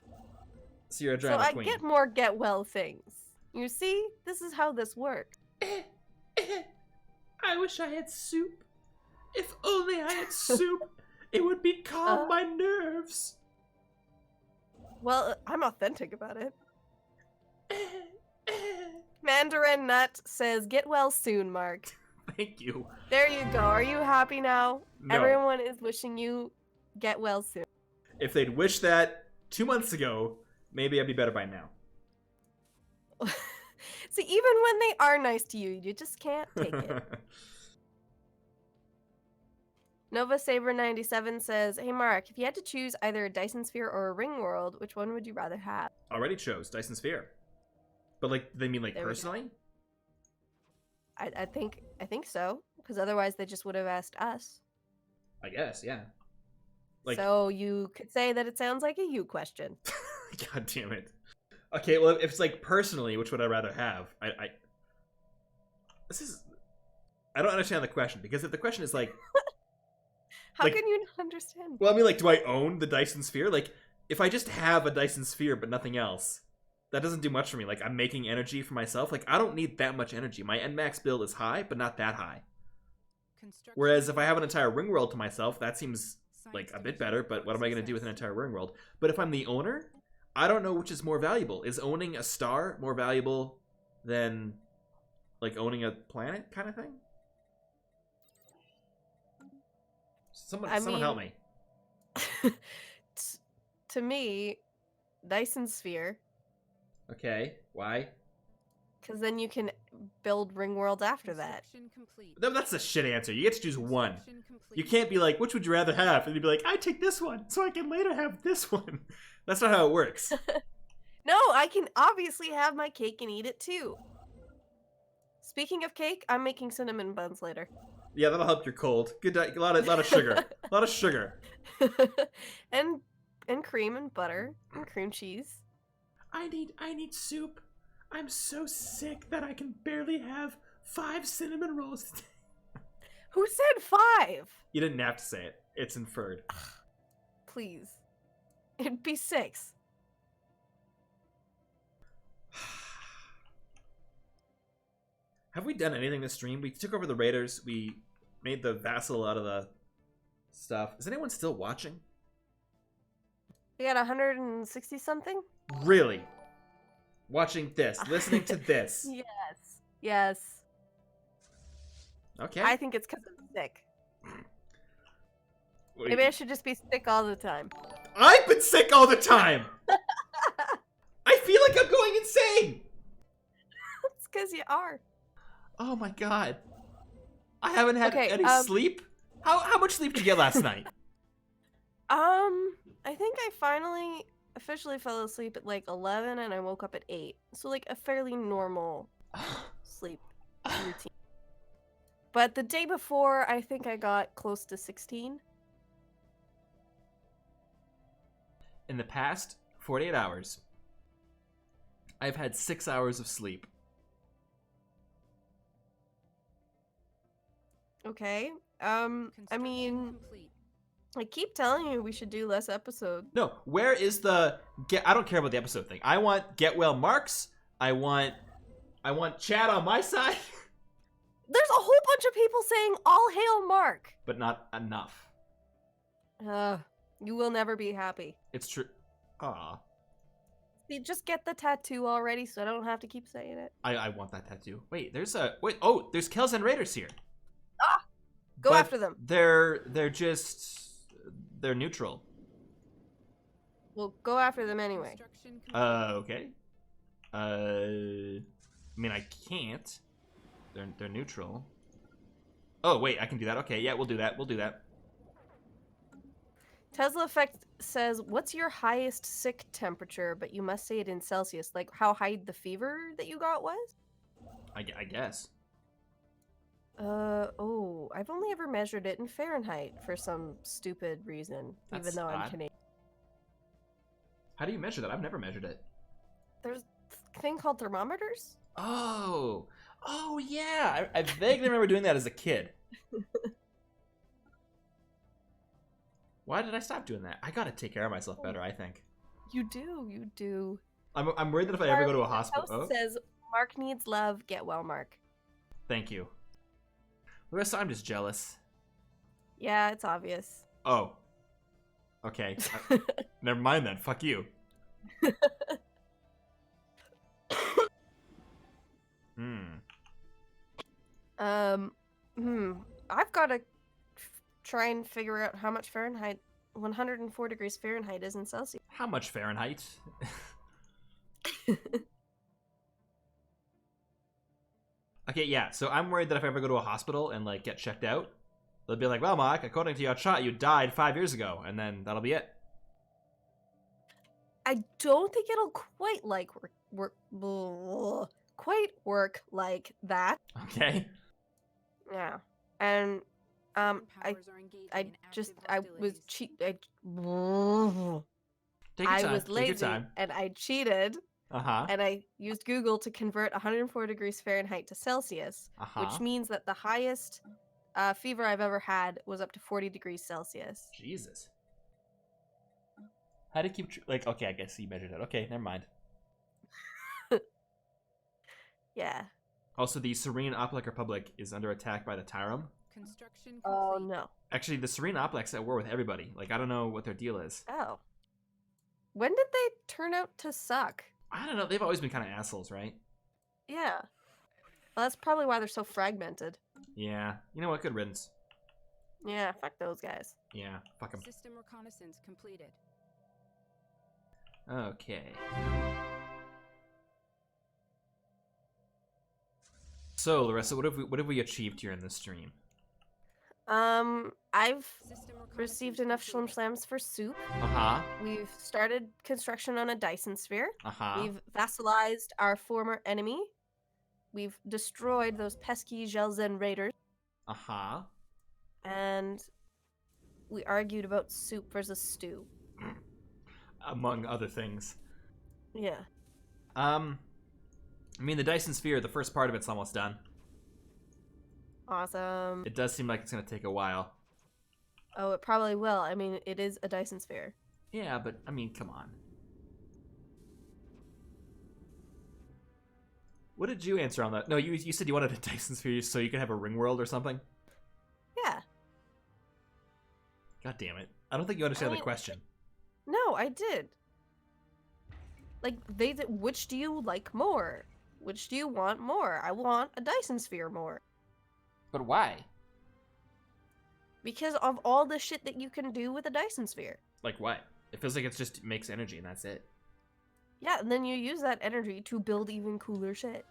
so you're a So drama I queen. get more get well things. You see? This is how this works. I wish I had soup. If only I had soup, it would be calm my nerves. Well, I'm authentic about it. Mandarin Nut says, get well soon, Mark. Thank you. There you go. Are you happy now? No. Everyone is wishing you get well soon. If they'd wished that 2 months ago, maybe I'd be better by now. See, even when they are nice to you, you just can't take it. Nova Saber 97 says, hey Mark, if you had to choose either a Dyson Sphere or a Ring World, which one would you rather have? Already chose Dyson Sphere. But like, they mean like There we go. personally? I think so, because otherwise they just would have asked us. I guess, yeah. Like, So you could say that it sounds like a you question. God damn it. Okay, well, if it's like personally, which would I rather have? I don't understand the question, because if the question is like, How like- can you not understand? well, I mean, like, do I own the Dyson Sphere? Like, if I just have a Dyson Sphere but nothing else, that doesn't do much for me. Like, I'm making energy for myself. Like, I don't need that much energy. My NMAX build is high, but not that high. Whereas if I have an entire ring world to myself, that seems like a bit better, but what am I going to do with an entire ring world? But if I'm the owner, I don't know which is more valuable. Is owning a star more valuable than, like, owning a planet kind of thing? Someone help me. To me, Dyson Sphere, Okay, why? because then you can build Ring World after that. No, that's a shit answer. You get to choose one. You can't be like, which would you rather have? And you'd be like, I take this one, so I can later have this one. That's not how it works. No, I can obviously have my cake and eat it too. Speaking of cake, I'm making cinnamon buns later. Yeah, that'll help your cold. Good, a lot of sugar. A lot of sugar. and cream and butter and cream cheese. I need soup. I'm so sick that I can barely have 5 cinnamon rolls. Who said 5? You didn't have to say it. It's inferred. Please. It'd be 6. Have we done anything this stream? We took over the raiders. We made the vassal out of the stuff. Is anyone still watching? We got 160 something? Really? Watching this, listening to this. Yes. Yes. Okay. I think it's because I'm sick. Wait. Maybe I should just be sick all the time. I've been sick all the time! I feel like I'm going insane! It's because you are. Oh my god. I haven't had Okay, any sleep? How much sleep did you get last night? I think I finally officially fell asleep at like 11 and I woke up at 8. So like a fairly normal sleep routine. But the day before, I think I got close to 16. In the past 48 hours, I've had 6 hours of sleep. Okay. I mean, Complete. I keep telling you we should do less episodes. No, where is the I don't care about the episode thing. I want get well marks. I want chat on my side, There's a whole bunch of people saying all hail Mark. but not enough. You will never be happy. It's true. Aw. See, just get the tattoo already so I don't have to keep saying it. I want that tattoo. Wait, there's Kelsen Raiders here. Go But after them. They're neutral. Well, go after them anyway. Construction complete. Okay. I mean, I can't. They're neutral. Oh wait, I can do that. Okay, yeah, we'll do that. We'll do that. Tesla Effect says, "What's your highest sick temperature?" But you must say it in Celsius. Like how high the fever that you got was? I guess. Oh, I've only ever measured it in Fahrenheit for some stupid reason, That's even though I'm odd. Canadian. How do you measure that? I've never measured it. There's a thing called thermometers. Oh yeah. I vaguely remember doing that as a kid. Why did I stop doing that? I gotta take care of myself better, I think. You do. I'm worried that if I ever go to a hospital. House Oh, says, "Mark needs love. Get well, Mark." thank you. Larissa, I'm just jealous. Yeah, it's obvious. Oh. Okay. Never mind then. Fuck you. I've got to try and figure out how much Fahrenheit 104 degrees Fahrenheit is in Celsius. How much Fahrenheit? Okay, yeah. So I'm worried that if I ever go to a hospital and like get checked out, they'll be like, "Well, Mark, according to your chart, you died 5 years ago," and then that'll be it. I don't think it'll quite work like that. Okay. Yeah, and I Powers are engaging I in just active I was hostilities. cheat Take your I time. was Take your lazy time. and I cheated Uh-huh. and I used Google to convert 104 degrees Fahrenheit to Celsius, Uh-huh. which means that the highest fever I've ever had was up to 40 degrees Celsius. Jesus. How to keep like? Okay, I guess you measured it. Okay, never mind. Yeah. Also, the Serene Oplek Republic is under attack by the Tyrum. Construction complete. Oh no. Actually, the Serene Oplek's at war with everybody. Like, I don't know what their deal is. Oh. When did they turn out to suck? I don't know. They've always been kind of assholes, right? Yeah. Well, that's probably why they're so fragmented. Yeah. You know what? Good riddance. Yeah, fuck those guys. Yeah. Fuck them. System reconnaissance completed. Okay. So, Larissa, what have we achieved here in this stream? I've System received reconnaissance enough Shlum completed. Shlams for soup. Uh-huh. We've started construction on a Dyson Sphere. Uh-huh. We've vassalized our former enemy. We've destroyed those pesky Gelzen raiders. Uh-huh. And we argued about soup versus stew. Among other things. Yeah. I mean, the Dyson Sphere, the first part of it's almost done. Awesome. It does seem like it's going to take a while. Oh, it probably will. I mean, it is a Dyson Sphere. Yeah, but, I mean, come on. What did you answer on that? No, you said you wanted a Dyson Sphere so you could have a ring world or something? Yeah. God damn it. I don't think you understand I the mean, question. No, I did. Like, which do you like more? Which do you want more? I want a Dyson Sphere more. But why? Because of all the shit that you can do with a Dyson Sphere. Like what? It feels like it just makes energy and that's it. Yeah, and then you use that energy to build even cooler shit.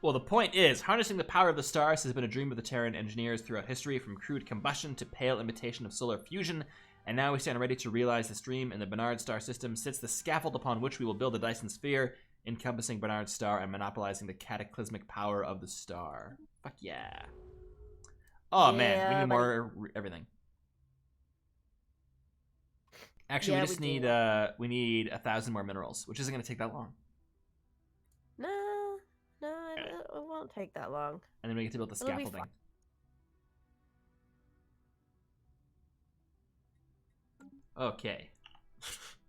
Well, the point is, harnessing the power of the stars has been a dream of the Terran engineers throughout history, from crude combustion to pale imitation of solar fusion, and now we stand ready to realize this dream. In the Barnard star system sits the scaffold upon which we will build the Dyson Sphere, encompassing Barnard's star and monopolizing the cataclysmic power of the star. Fuck yeah. Oh man, we need more everything. Actually, we just need 1,000 more minerals, which isn't going to take that long. No, it won't take that long. And then we get to build the scaffolding. Okay.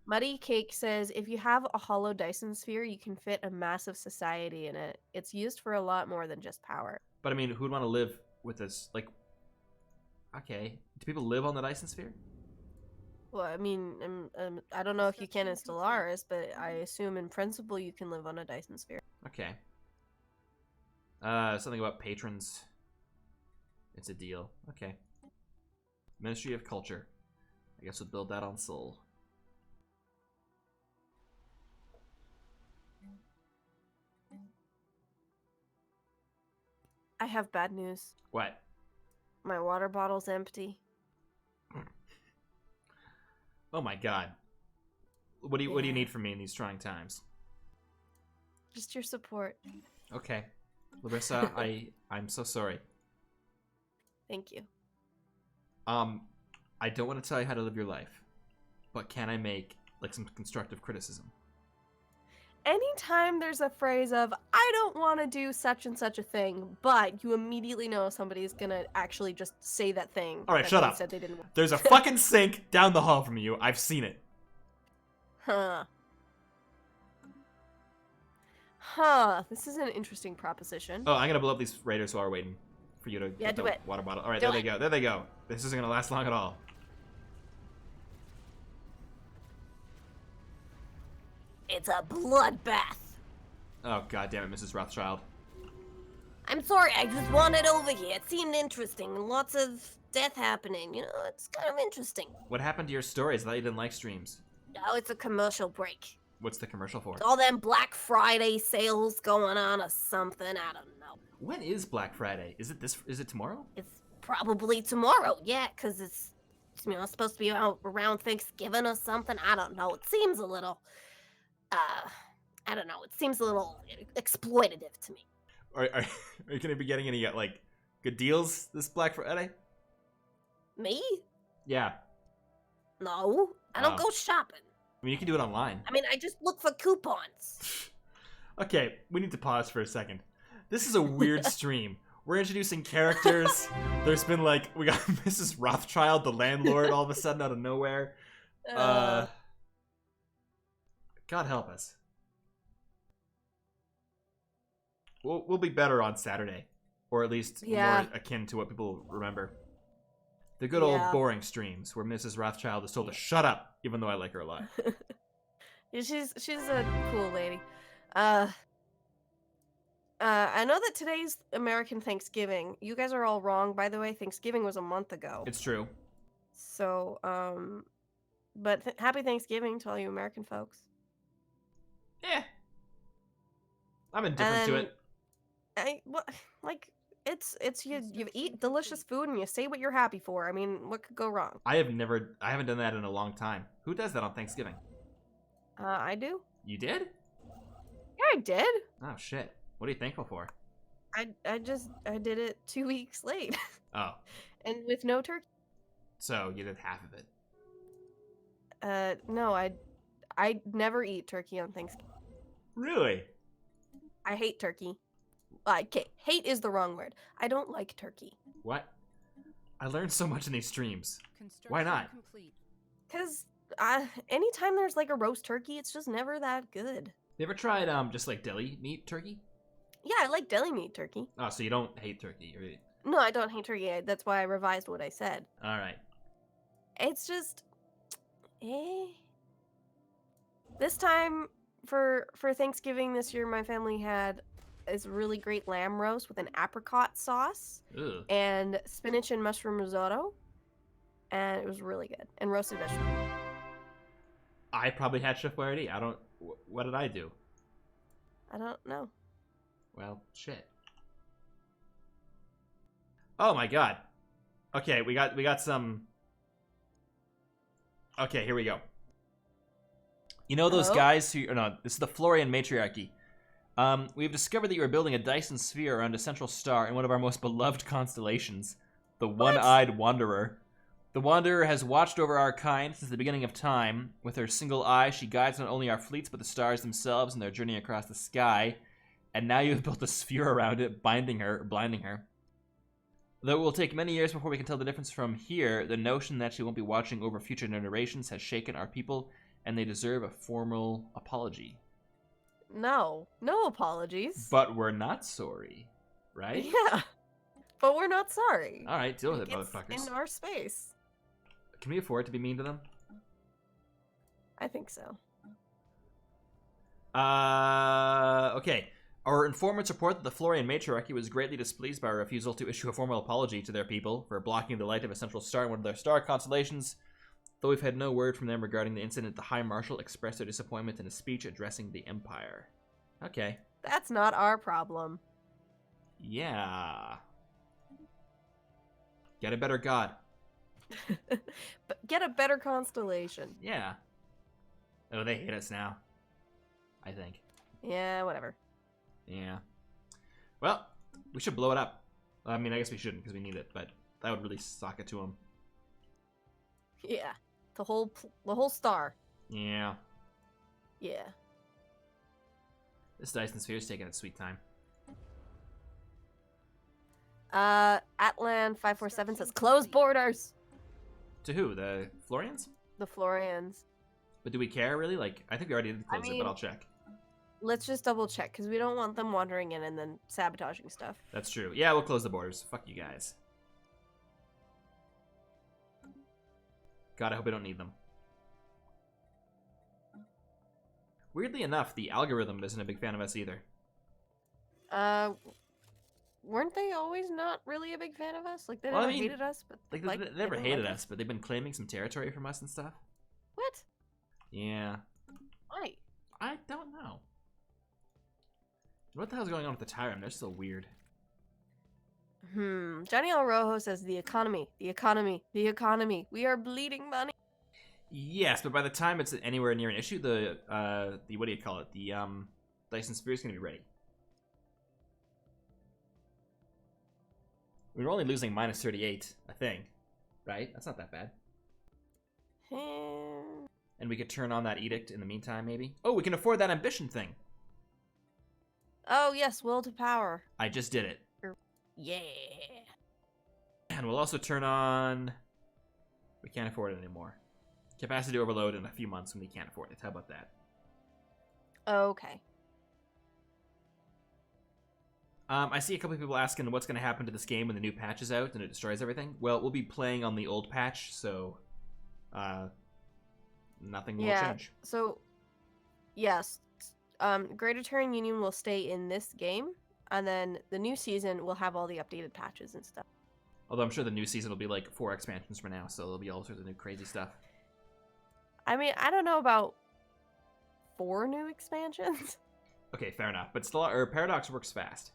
Muddy Cake says, if you have a hollow Dyson Sphere, you can fit a massive society in it. It's used for a lot more than just power. But I mean, who'd want to live with this? Like, okay. Do people live on the Dyson Sphere? Well, I mean, I don't know if you can in Stellaris, but I assume in principle you can live on a Dyson Sphere. Okay. Something about patrons. It's a deal. Okay. Ministry of Culture. I guess we'll build that on Sol. I have bad news. What? My water bottle's empty. Oh my god. What do you need from me in these trying times? Just your support. Okay. Larissa, I'm so sorry. Thank you. I don't want to tell you how to live your life, but can I make like some constructive criticism? Anytime there's a phrase of, I don't want to do such and such a thing, but you immediately know somebody's gonna actually just say that thing. All right, shut up. Said they didn't want. There's a fucking sink down the hall from you. I've seen it. Huh. This is an interesting proposition. Oh, I'm gonna blow up these raiders who are waiting for you to get do the it. water bottle. All right, Do there it. they go. There they go. This isn't gonna last long at all. It's a bloodbath. Oh god damn it, Mrs. Rothschild. I'm sorry, I just wanted over here. It seemed interesting. Lots of death happening. You know, it's kind of interesting. What happened to your stories? I thought you didn't like streams. Oh, it's a commercial break. What's the commercial for? All them Black Friday sales going on or something. I don't know. When is Black Friday? Is it tomorrow? It's probably tomorrow. Yeah, because it's supposed to be around Thanksgiving or something. I don't know. It seems a little I don't know. It seems a little exploitative to me. Are you gonna be getting any like good deals this Black Friday? Me? Yeah. No, I don't go shopping. I mean, you can do it online. I mean, I just look for coupons. Okay, we need to pause for a second. This is a weird stream. We're introducing characters. There's been like, we got Mrs. Rothschild, the landlord, all of a sudden out of nowhere. God help us. We'll be better on Saturday. Or at least more akin to what people remember. The good old boring streams where Mrs. Rothschild is told to shut up, even though I like her a lot. Yeah, she's a cool lady. I know that today's American Thanksgiving. You guys are all wrong, by the way. Thanksgiving was a month ago. It's true. So, but happy Thanksgiving to all you American folks. Yeah. I'm indifferent to it. You eat delicious food and you say what you're happy for. I mean, what could go wrong? I haven't done that in a long time. Who does that on Thanksgiving? I do. You did? Yeah, I did. Oh shit. What are you thankful for? I did it 2 weeks late. Oh. And with no turkey. So you did half of it. No, I never eat turkey on Thanksgiving. Really? I hate turkey. Okay, hate is the wrong word. I don't like turkey. What? I learned so much in these streams. Why not? Complete. Because anytime there's like a roast turkey, it's just never that good. You ever tried just like deli meat turkey? Yeah, I like deli meat turkey. Oh, so you don't hate turkey, right? No, I don't hate turkey. That's why I revised what I said. All right. It's just, This time for Thanksgiving this year, my family had is really great lamb roast with an apricot sauce Ugh. and spinach and mushroom risotto, and it was really good. And roasted vegetables. I probably had Chef Boyardee. I don't. What did I do? I don't know. Well, shit. Oh my god. Okay, we got some. Okay, here we go. You know those guys who? Or no, this is the Florian matriarchy. We've discovered that you are building a Dyson Sphere around a central star in one of our most beloved constellations, the One-Eyed Wanderer. The Wanderer has watched over our kind since the beginning of time. With her single eye, she guides not only our fleets, but the stars themselves in their journey across the sky. And now you have built a sphere around it, blinding her. Though it will take many years before we can tell the difference from here, the notion that she won't be watching over future generations has shaken our people, and they deserve a formal apology. No apologies. But we're not sorry, right? Yeah, but we're not sorry. All right, deal with it, It's motherfuckers. in our space. Can we afford to be mean to them? I think so. Okay. Our informants report that the Florian matriarchy was greatly displeased by our refusal to issue a formal apology to their people for blocking the light of a central star in one of their star constellations. Though we've had no word from them regarding the incident, the High Marshal expressed their disappointment in a speech addressing the Empire. Okay. That's not our problem. Yeah. Get a better god. But get a better constellation. Yeah. Oh, they hate us now. I think. Yeah, whatever. Yeah. Well, we should blow it up. I mean, I guess we shouldn't because we need it, but that would really sock it to them. Yeah, the whole star. Yeah. Yeah. This Dyson Sphere is taking its sweet time. Atlan547 says close borders. To who? The Florians? The Florians. But do we care, really? Like, I think we already did close it, but I'll check. Let's just double check, because we don't want them wandering in and then sabotaging stuff. That's true. Yeah, we'll close the borders. Fuck you guys. God, I hope I don't need them. Weirdly enough, the algorithm isn't a big fan of us either. Weren't they always not really a big fan of us? Like, they Well, never I mean, hated us, but Like, like, they never didn't hated like us, but they've been claiming some territory from us and stuff. What? Yeah. Why? I don't know. What the hell's going on with the Tyrant? They're so weird. Johnny El Rojo says the economy. We are bleeding money. Yes, but by the time it's anywhere near an issue, the what do you call it? The Dyson Sphere is going to be ready. We're only losing minus 38, I think. Right? That's not that bad. And we could turn on that edict in the meantime, maybe. Oh, we can afford that ambition thing. Oh yes, will to power. I just did it. Yeah. And we'll also turn on... We can't afford it anymore. Capacity overload in a few months when we can't afford it. How about that? Okay. I see a couple of people asking what's going to happen to this game when the new patch is out and it destroys everything. Well, we'll be playing on the old patch, so nothing will change. So, yes, Greater Terran Union will stay in this game, and then the new season will have all the updated patches and stuff. Although I'm sure the new season will be like 4 expansions from now, so there'll be all sorts of new crazy stuff. I mean, I don't know about 4 new expansions. Okay, fair enough. But Paradox works fast.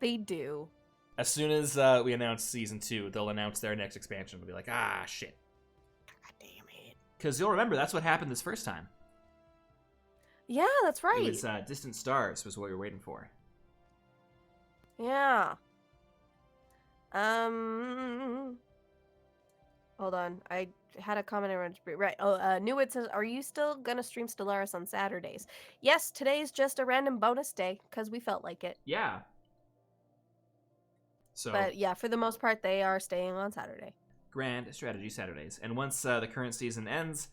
They do. As soon as we announce Season 2, they'll announce their next expansion. We'll be like, ah, shit. God damn it. Because you'll remember, that's what happened this first time. Yeah, that's right. It was Distant Stars was what we were waiting for. Yeah. Hold on. I had a comment I wanted to bring. Right. Oh, Newwood says, are you still gonna stream Stellaris on Saturdays? Yes, today's just a random bonus day, because we felt like it. Yeah. So, But yeah, for the most part, they are staying on Saturday. Grand Strategy Saturdays. And once the current season ends,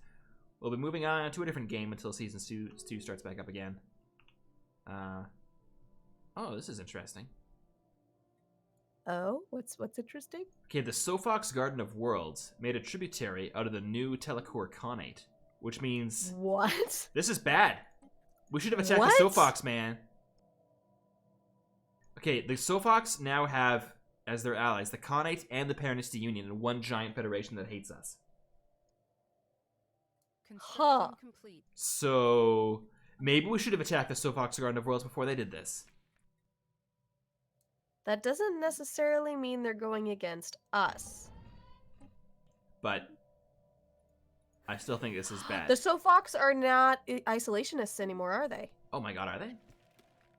we'll be moving on to a different game until Season 2 starts back up again. Oh, this is interesting. Oh, what's interesting? Okay, the Sophox Garden of Worlds made a tributary out of the new Telekor Khanate, which means... What? This is bad. We should have attacked What? the Sophox, man. Okay, the Sofox now have as their allies the Khanates and the Paranista Union in one giant federation that hates us. Construction complete. So maybe we should have attacked the Sofox Garden of Worlds before they did this. That doesn't necessarily mean they're going against us. But I still think this is bad. The Sofox are not isolationists anymore, are they? Oh my god, are they?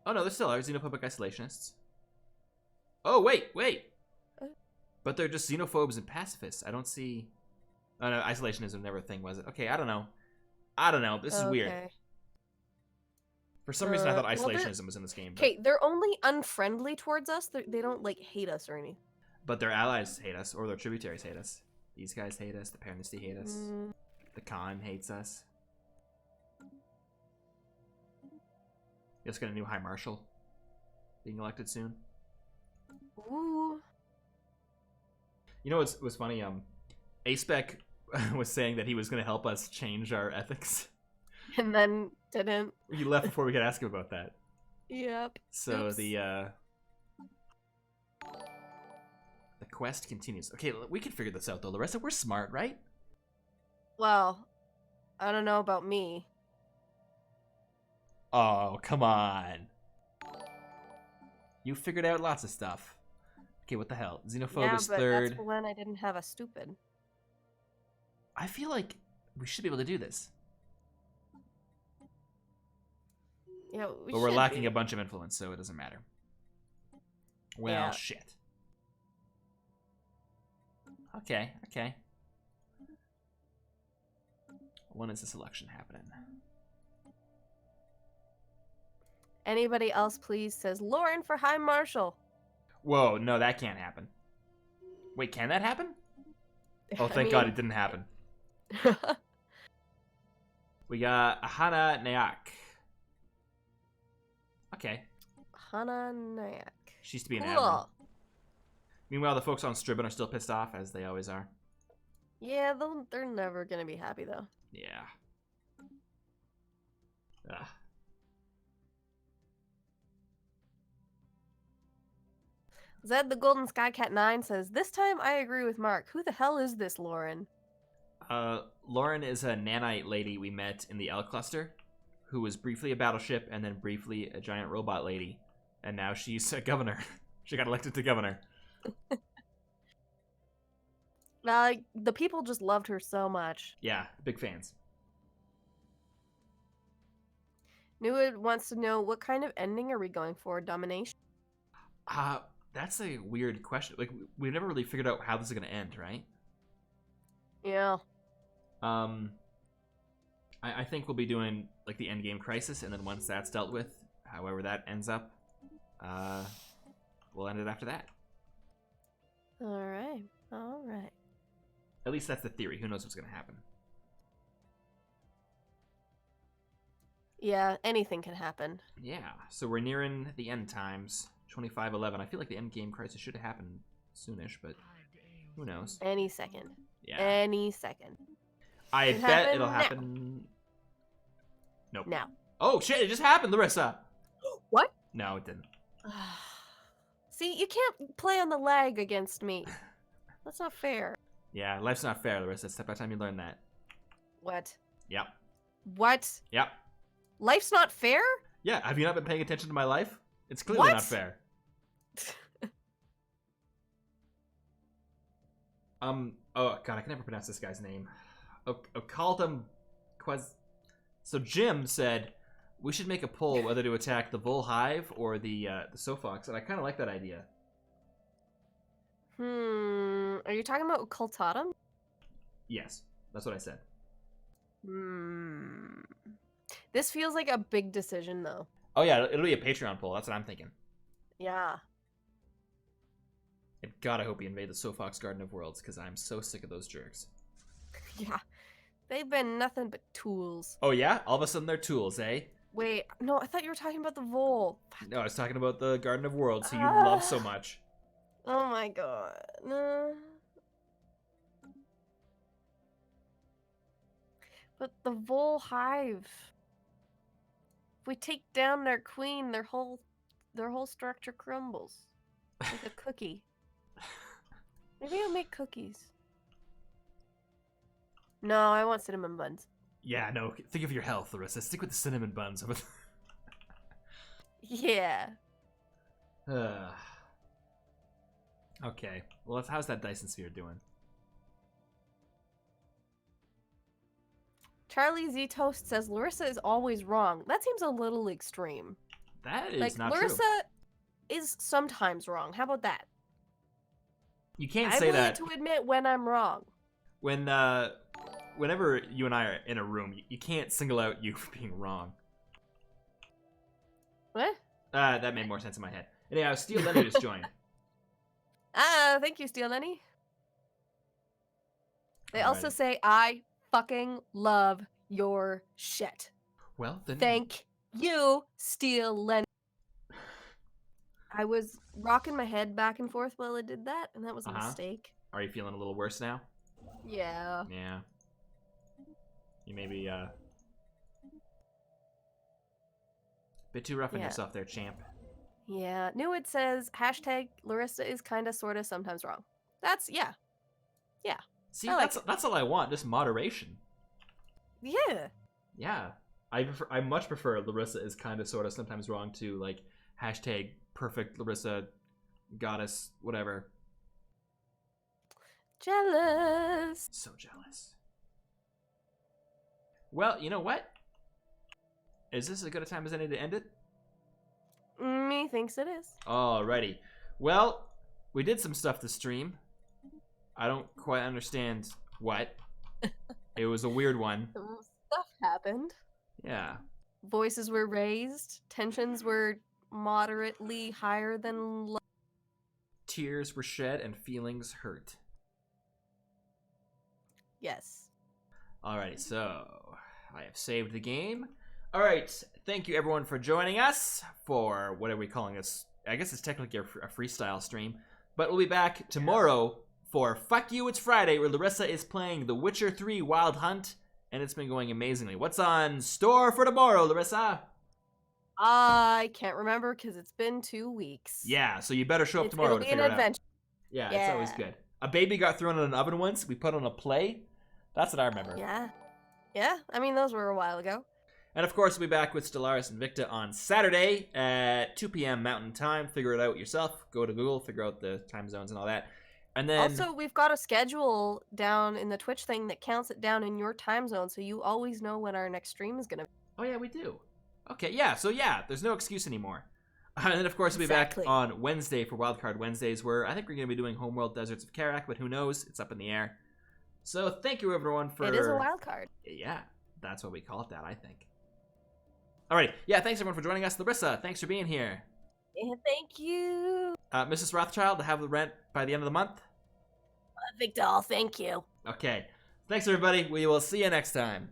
Oh no, they still are xenophobic isolationists. Oh, wait. But they're just xenophobes and pacifists. I don't see... Oh no, isolationism never a thing, was it? Okay, I don't know. This is weird. For some reason, I thought isolationism was in this game. Okay, they're only unfriendly towards us. They don't, like, hate us or anything. But their allies hate us, or their tributaries hate us. These guys hate us. The Paranisti hate us. The Khan hates us. You also got a new High Marshal being elected soon. Ooh. You know what's funny? Aspec was saying that he was going to help us change our ethics. And then didn't. He left before we could ask him about that. Yep. So Oops. the quest continues. Okay, we can figure this out though. Larissa, we're smart, right? Well, I don't know about me. Oh, come on. You figured out lots of stuff. Okay, what the hell? Xenophobe is third. That's when I didn't have a stupid. I feel like we should be able to do this. Yeah, But we're lacking a bunch of influence, so it doesn't matter. Well, Yeah. shit. Okay. When is this election happening? Anybody else, please, says Lauren for High Marshal. Whoa, no, that can't happen. Wait, can that happen? Oh, thank God it didn't happen. We got Hana Nayak. Okay. Hana Nayak. She used to be an Cool. admiral. Meanwhile, the folks on Stribben are still pissed off, as they always are. Yeah, they're never gonna be happy though. Yeah. Ugh. Zed the Golden Skycat 9 says, "This time I agree with Mark. Who the hell is this Lauren?" Lauren is a nanite lady we met in the L cluster, who was briefly a battleship and then briefly a giant robot lady, and now she's a governor. She got elected to governor. The people just loved her so much. Yeah, big fans. Newwood wants to know, what kind of ending are we going for? Domination? That's a weird question. Like, we never really figured out how this is gonna end, right? Yeah. I think we'll be doing like the Endgame crisis, and then once that's dealt with, however that ends up, we'll end it after that. All right. At least that's the theory. Who knows what's gonna happen? Yeah, anything can happen. Yeah. So we're nearing the end times. 2511. I feel like the Endgame crisis should have happened soonish, but who knows? Any second. Yeah. Any second. I Could bet happen it'll now. happen. Nope. Now. Oh shit! It just happened, Larissa. What? No, it didn't. See, you can't play on the lag against me. That's not fair. Yeah, life's not fair, Larissa. It's about time you learn that. What? Yep. What? Yep. Life's not fair? Yeah. Have you not been paying attention to my life? It's clearly What? not fair. Oh god, I can never pronounce this guy's name. Occultum Quas. So Jim said we should make a poll whether to attack the Vol Hive or the Sofox, and I kind of like that idea. Are you talking about Occultatum? Yes, that's what I said. This feels like a big decision, though. Oh yeah, it'll be a Patreon poll. That's what I'm thinking. Yeah. And God, I hope you invade the Sofox Garden of Worlds, because I'm so sick of those jerks. Yeah. They've been nothing but tools. Oh yeah? All of a sudden they're tools, eh? Wait, no, I thought you were talking about the Vol. No, I was talking about the Garden of Worlds, who you love so much. Oh my god. No. But the Vol Hive. If we take down their queen, their whole their whole structure crumbles. Like a cookie. Maybe I'll make cookies. No, I want cinnamon buns. Yeah, no. Think of your health, Larissa. Stick with the cinnamon buns. Yeah. Okay. Well, how's that Dyson Sphere doing? Charlie Z Toast says Larissa is always wrong. That seems a little extreme. That is Like not Larissa true. is sometimes wrong. How about that? You can't I'm say willing that. to admit when I'm wrong. Whenever you and I are in a room, you can't single out you for being wrong. What? That made more sense in my head. Anyhow, Steel Lenny just joined. Thank you, Steel Lenny. They Alrighty. also say, I fucking love your shit. Well, then. Thank you, Steel Lenny. I was rocking my head back and forth while I did that, and that was a mistake. Are you feeling a little worse now? Yeah. Yeah. You maybe, bit too rough on yourself there, champ. Yeah. Newwood says, hashtag Larissa is kinda sorta sometimes wrong. That's, yeah. Yeah. See, I like that's all I want, just moderation. Yeah. Yeah. I much prefer Larissa is kinda sorta sometimes wrong to, like, hashtag perfect Larissa goddess, whatever. Jealous. So jealous. Well, you know what? Is this as good a time as any to end it? Me thinks it is. Alrighty. Well, we did some stuff to stream. I don't quite understand what. It was a weird one. Some stuff happened. Yeah. Voices were raised. Tensions were moderately higher than low. Tears were shed and feelings hurt. Yes. Alrighty, so I have saved the game. Alright, thank you everyone for joining us for, what are we calling this? I guess it's technically a freestyle stream. But we'll be back tomorrow for Fuck You, It's Friday, where Larissa is playing The Witcher 3 Wild Hunt, and it's been going amazingly. What's on store for tomorrow, Larissa? I can't remember because it's been 2 weeks. Yeah, so you better show up tomorrow It'll to be an figure it out. adventure. Yeah, it's always good. A baby got thrown in an oven once. We put on a play. That's what I remember. Yeah. Yeah, I mean, those were a while ago. And of course, we'll be back with Stellaris Invicta on Saturday at 2 p.m. Mountain Time. Figure it out yourself. Go to Google, figure out the time zones and all that. And then Also, we've got a schedule down in the Twitch thing that counts it down in your time zone, so you always know when our next stream is going to be. Oh, yeah, we do. Okay, yeah, so yeah, there's no excuse anymore. And then, of course, we'll be back on Wednesday for Wildcard Wednesdays, where I think we're going to be doing Homeworld Deserts of Karak, but who knows? It's up in the air. So thank you, everyone, for... It is a wild card. Yeah, that's what we call it, that, I think. Alrighty, yeah, thanks, everyone, for joining us. Larissa, thanks for being here. Yeah, thank you. Mrs. Rothschild, to have the rent by the end of the month? Victor, thank you. Okay. Thanks, everybody. We will see you next time.